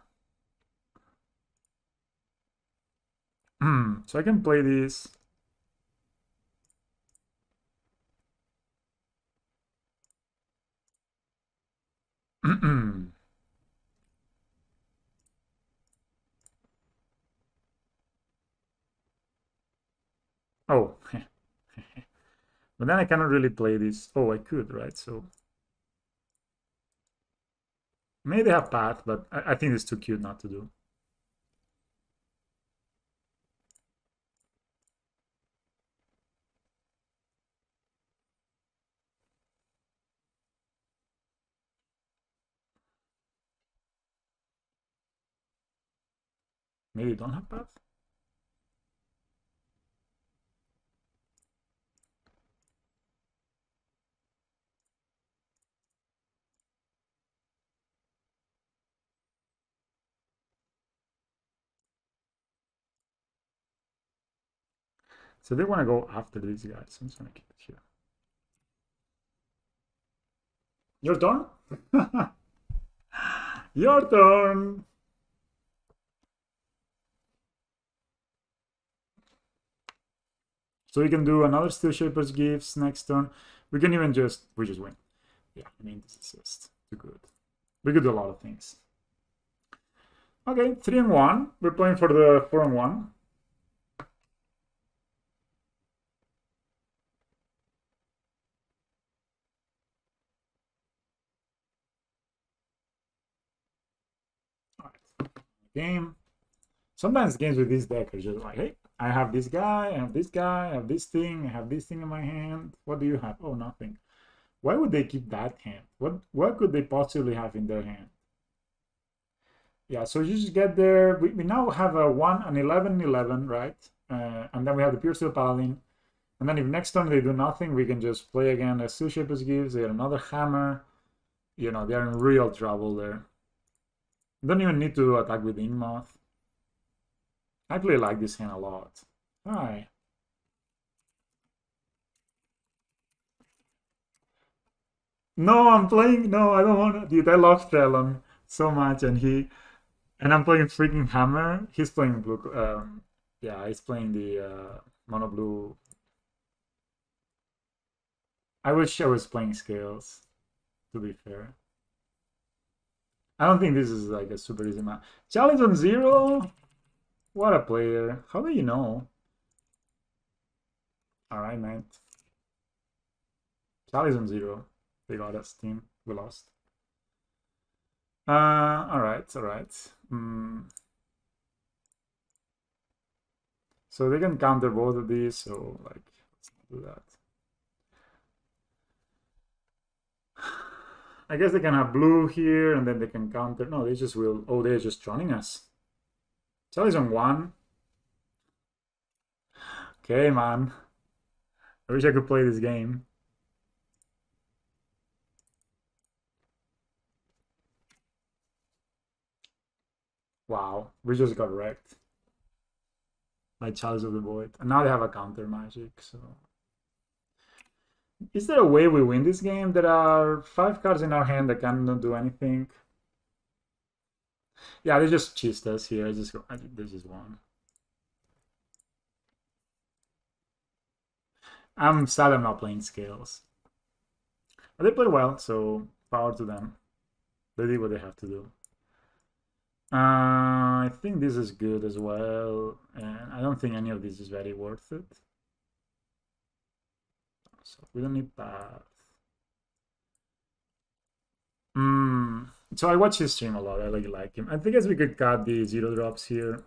So I can play this. Oh, but then I cannot really play this. Oh, I could, right? So maybe they have path, but I think it's too cute not to do. Maybe they don't have path. So they want to go after these guys. I'm just gonna keep it here. Your turn. Your turn. So we can do another Steel Shapers gifts next turn. We can even just win. Yeah, I mean this is just too good. We could do a lot of things. Okay, 3 and 1. We're playing for the 4 and 1. All right. Game. Sometimes games with this deck are just like, hey, I have this guy, I have this guy, I have this thing, I have this thing in my hand. What do you have? Oh, nothing. Why would they keep that hand? What could they possibly have in their hand? Yeah, so you just get there. We now have a 1, an 11, 11, right? And then we have the Pure Steel Paladin. And then if next turn they do nothing, we can just play again as Steel Shapers gives. They get another hammer. You know, they're in real trouble there. Don't even need to attack with Ingmoth. I actually like this hand a lot. Hi. No, I'm playing. No, I don't want to. Dude, I love Trellon so much, and I'm playing freaking Hammer. He's playing blue. Yeah, he's playing the mono blue. I wish I was playing Scales. To be fair, I don't think this is like a super easy match. Challenge on 0. What a player! How do you know? All right, man. Challenge on 0. They got us, team. We lost. All right, all right. So they can counter both of these, so like, let's not do that. I guess they can have blue here, and then they can counter. No, they just will. Oh, they're just troning us. Charlie's on 1. Okay, man. I wish I could play this game. Wow, we just got wrecked by Chalice of the Void. And now they have a counter magic, so... Is there a way we win this game? There are 5 cards in our hand that cannot do anything. Yeah, they just cheesed us here. This is one. I'm sad I'm not playing Scales. But they played well, so power to them. They did what they have to do. I think this is good as well, and I don't think any of this is very worth it. So we don't need path. So I watch his stream a lot. I really like him. I think as we could cut the 0 drops here.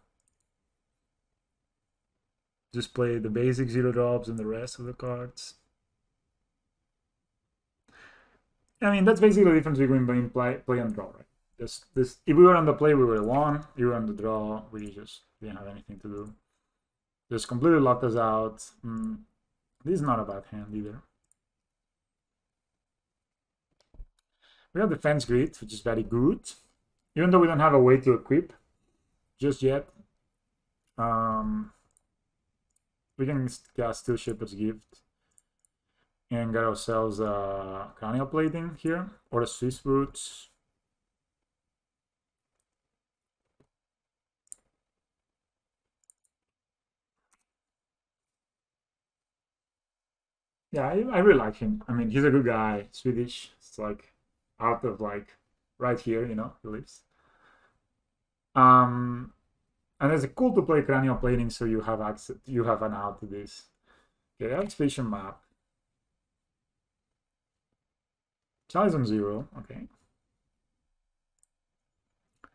Just play the basic 0 drops and the rest of the cards. I mean, that's basically the difference between play and draw, right? This if we were on the play, we would have won. If we were on the draw, we just didn't have anything to do. Just completely locked us out. This is not a bad hand either. We have Defense Grid, which is very good. Even though we don't have a way to equip just yet. We can cast Steel Shapers Gift and get ourselves a Cranial Plating here, or a Swiss Boots. Yeah, I really like him. I mean, he's a good guy. Swedish. It's like out of like right here, you know, he lives. And it's cool to play cranial plating, so you have access, you have an out to this. Okay, expedition map. Chalice on 0, okay.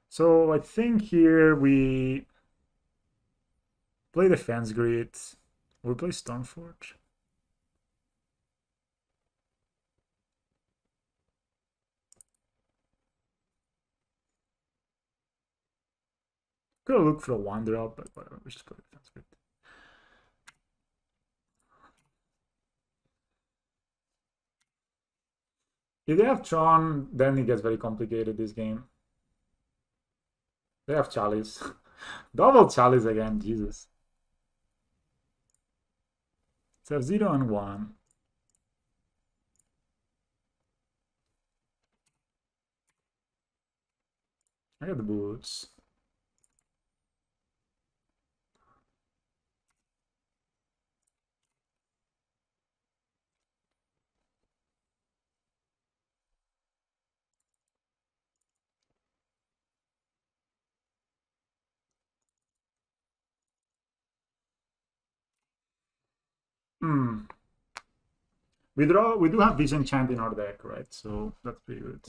So I think here we play defense grid. We play Stoneforge. Could look for a 1-drop, but whatever, we just play defense grid. If they have Tron, then it gets very complicated, this game. They have Chalice. Double Chalice again, Jesus. So 0 and 1. I got the boots. We do have Disenchant in our deck, right? So that's pretty good.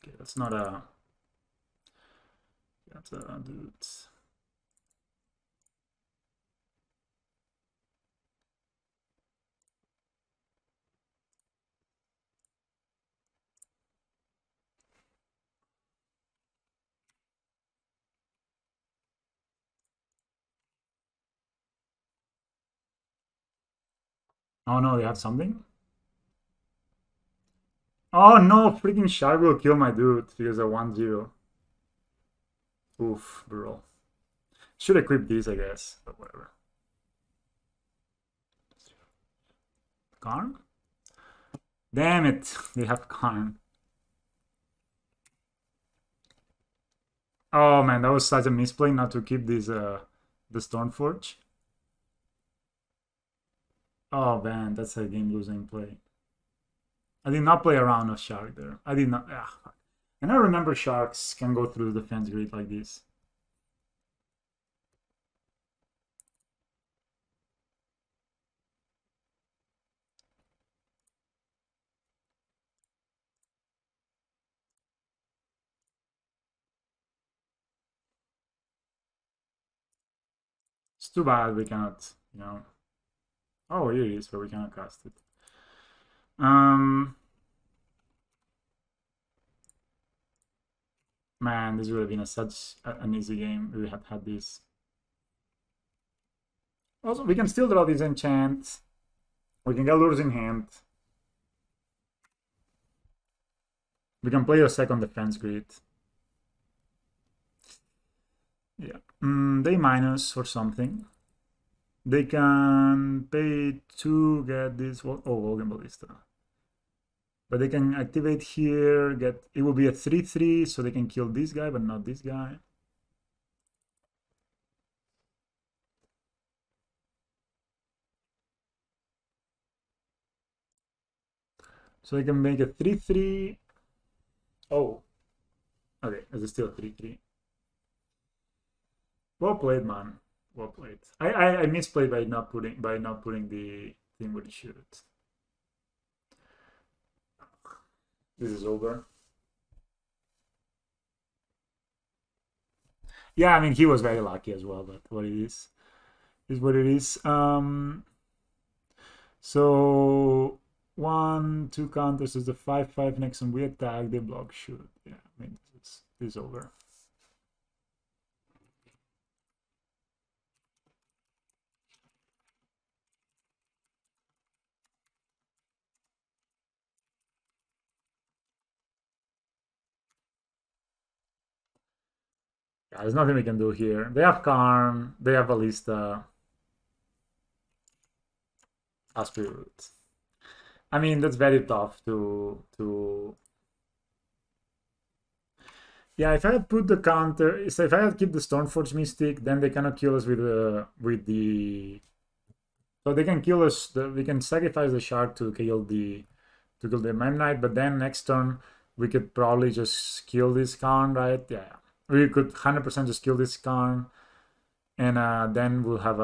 Okay, that's not a... That's a dude. Oh no, they have something? Oh no, freaking Shark will kill my dude because of 1-0. Oof, bro. Should equip these, I guess, but whatever. Karn? Damn it, they have Karn. Oh man, that was such a misplay not to keep this the Stoneforge. Oh man, that's a game losing play. I did not play around a Shark there. I did not. And I remember Sharks can go through the defense grid like this. It's too bad we cannot, you know. Oh, here it is, but we cannot cast it. Man, this would have been such an easy game if we had had this. Also, we can still draw these enchants. We can get lures in hand. We can play a second defense grid. Yeah. They minus or something. They can pay to get this. Oh, Wogan Ballista. But they can activate here, get it will be a 3/3, so they can kill this guy, but not this guy. So they can make a 3/3. Oh. Okay, it's still 3/3. Well played, man. Well played. I misplayed by not putting the thing where it should. This is over. Yeah, I mean he was very lucky as well, but what it is what it is. So 1-2 counters is the 5/5 next, and we attack. They block shoot. Yeah, I mean this is over. Yeah, there's nothing we can do here. They have Karn, they have Ballista. Aspirate. I mean, that's very tough to... Yeah, if I had put the counter, so if I had keep the Stoneforge Mystic, then they cannot kill us with the... So they can kill us, we can sacrifice the Shark to kill the to kill the Mem Knight, but then next turn we could probably just kill this Karn, right? Yeah, we could 100% just kill this Karn, and then we'll have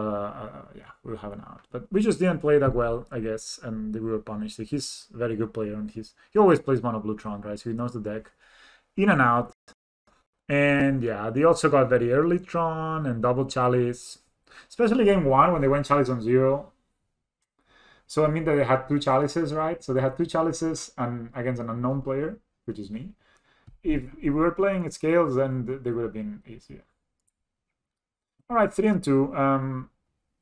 we'll have an out. But we just didn't play that well, I guess, and we were punished. He's a very good player, and he always plays mono blue Tron, right? So he knows the deck in and out. And yeah, they also got very early Tron and double Chalice, especially game 1 when they went Chalice on 0. So I mean that they had 2 Chalices, right? So they had 2 Chalices and against an unknown player, which is me. If we were playing at scales, then they would have been easier. All right, 3 and 2.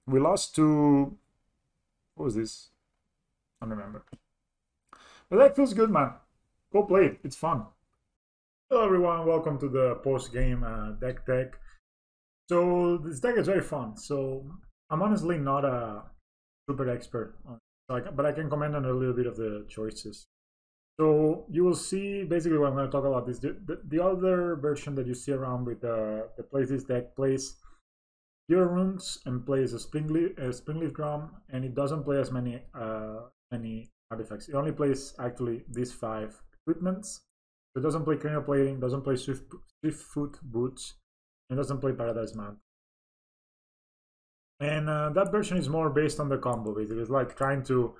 We lost to, what was this? I don't remember. But that feels good, man. Go play it. It's fun. Hello everyone, welcome to the post-game deck tech. So this deck is very fun. So I'm honestly not a super expert on it, but I can comment on a little bit of the choices. So you will see basically what I'm going to talk about is the other version that you see around with that plays this deck plays Hero Runes and plays a Springleaf Drum, and it doesn't play as many artifacts. It only plays actually these 5 equipments. It doesn't play Cranial Plating, doesn't play Swiftfoot Boots, and doesn't play Paradise Mount. And that version is more based on the combo, basically. It's like trying to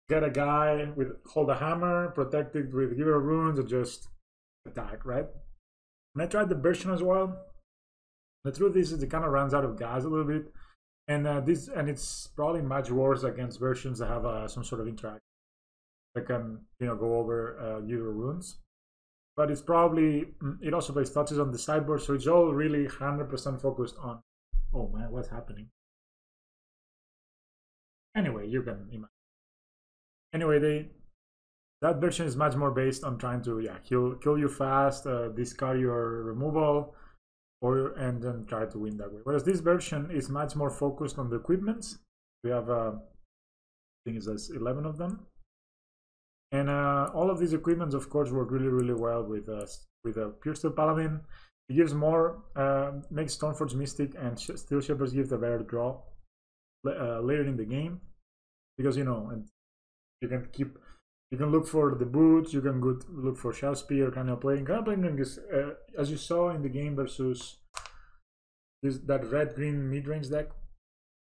get a guy with hold a hammer, protect it with Hero Runes, or just attack, right? And I tried the version as well. The truth is, it kind of runs out of gas a little bit, and it's probably much worse against versions that have some sort of interaction that can go over Hero Runes. But it's probably, it also plays touches on the sideboard, so it's all really 100% focused on, oh man, what's happening? Anyway, you can imagine. Anyway, that version is much more based on trying to, kill you fast, discard your removal, and then try to win that way. Whereas this version is much more focused on the equipments. We have, I think it's 11 of them. And all of these equipments, of course, work really, really well with a Pure Steel Paladin. It gives more, makes Stoneforge Mystic and Steel Shepherds give a better draw later in the game, because and you can look for the boots, you can look for Shell Spear, Cranial Plating. Cranial Plating is, as you saw in the game versus that red-green mid-range deck,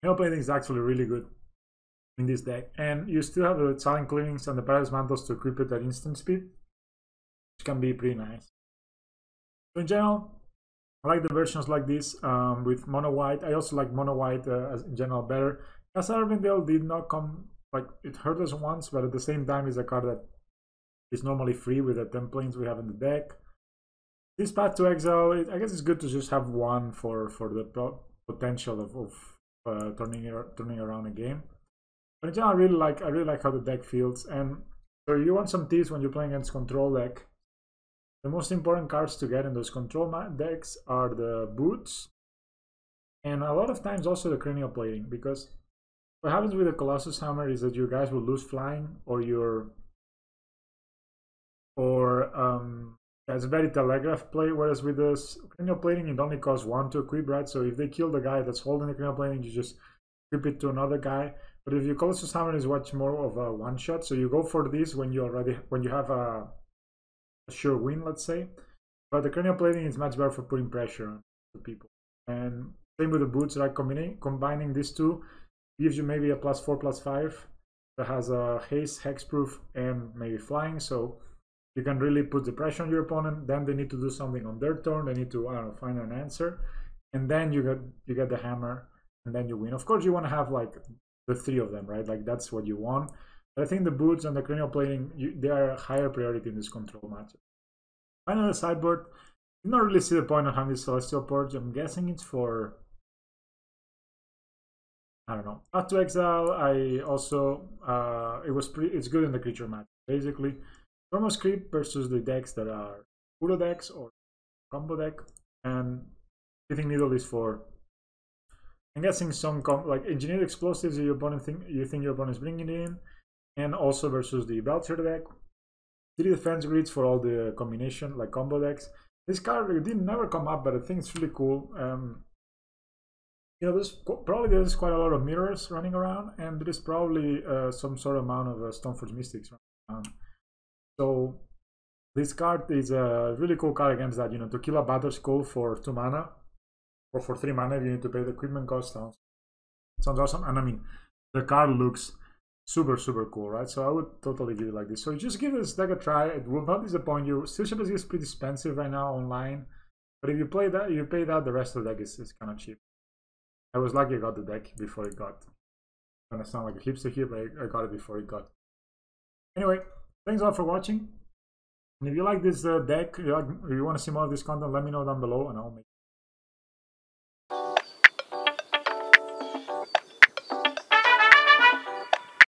Cranial Plating is actually really good in this deck, and you still have the Silent Clearings and the Paradise Mantles to equip it at instant speed, which can be pretty nice. So in general, I like the versions like this with Mono White. I also like Mono White as in general better. As Arvindale did not come, like, it hurt us once, but at the same time it's a card that is normally free with the 10 planes we have in the deck. This Path to Exile, I guess it's good to just have one for the potential of turning around a game. But in general, I really like how the deck feels. And so you want some tips when you're playing against control deck. The most important cards to get in those control decks are the boots, and a lot of times also the Cranial Plating, because what happens with the Colossus Hammer is that your guys will lose flying, or it's a very telegraph play, whereas with this Cranial Plating it only costs 1 to equip, right? So if they kill the guy that's holding the Cranial Plating, you just equip it to another guy. But if your Colossus Hammer is much more of a one-shot, so you go for this when you have a sure win, let's say. But the Cranial Plating is much better for putting pressure on the people. And same with the boots, right? Combining these two gives you maybe a +4/+5 that has a haste, hexproof, and maybe flying. So you can really put the pressure on your opponent. Then they need to do something on their turn. They need to, I don't know, find an answer, and then you get the hammer, and then you win. Of course, you want to have like the 3 of them, right? Like that's what you want. But I think the boots and the Cranial Plating, they are a higher priority in this control matchup. Finally, the sideboard. I don't really see the point of having this Celestial Purge. I'm guessing it's for, I don't know. Path to Exile, I also, it's good in the creature match. Basically, Chronos Creep versus the decks that are Puro decks or combo deck, and Pithing Needle is for, I'm guessing, some like Engineered Explosives you think your opponent is bringing in, and also versus the Belcher deck. 3 defense grids for all the combination, like combo decks. This card didn't never come up, but I think it's really cool. There's quite a lot of mirrors running around, and there's probably some sort of amount of Stoneforge Mystics. So this card is a really cool card against that. You know, to kill a Battle Skull for 2 mana or for 3 mana, you need to pay the equipment cost. Sounds awesome. And I mean, the card looks super cool, right? So I would totally give it like this. So just give this deck a try. It will not disappoint you. Steel Shepherds is pretty expensive right now online, but if you play that, you pay that, the rest of the deck is kind of cheap. I was lucky I got the deck before it got. I'm gonna sound like a hipster here, but I got it before it got. Anyway, thanks all for watching. And if you like this deck, you want to see more of this content, let me know down below and I'll make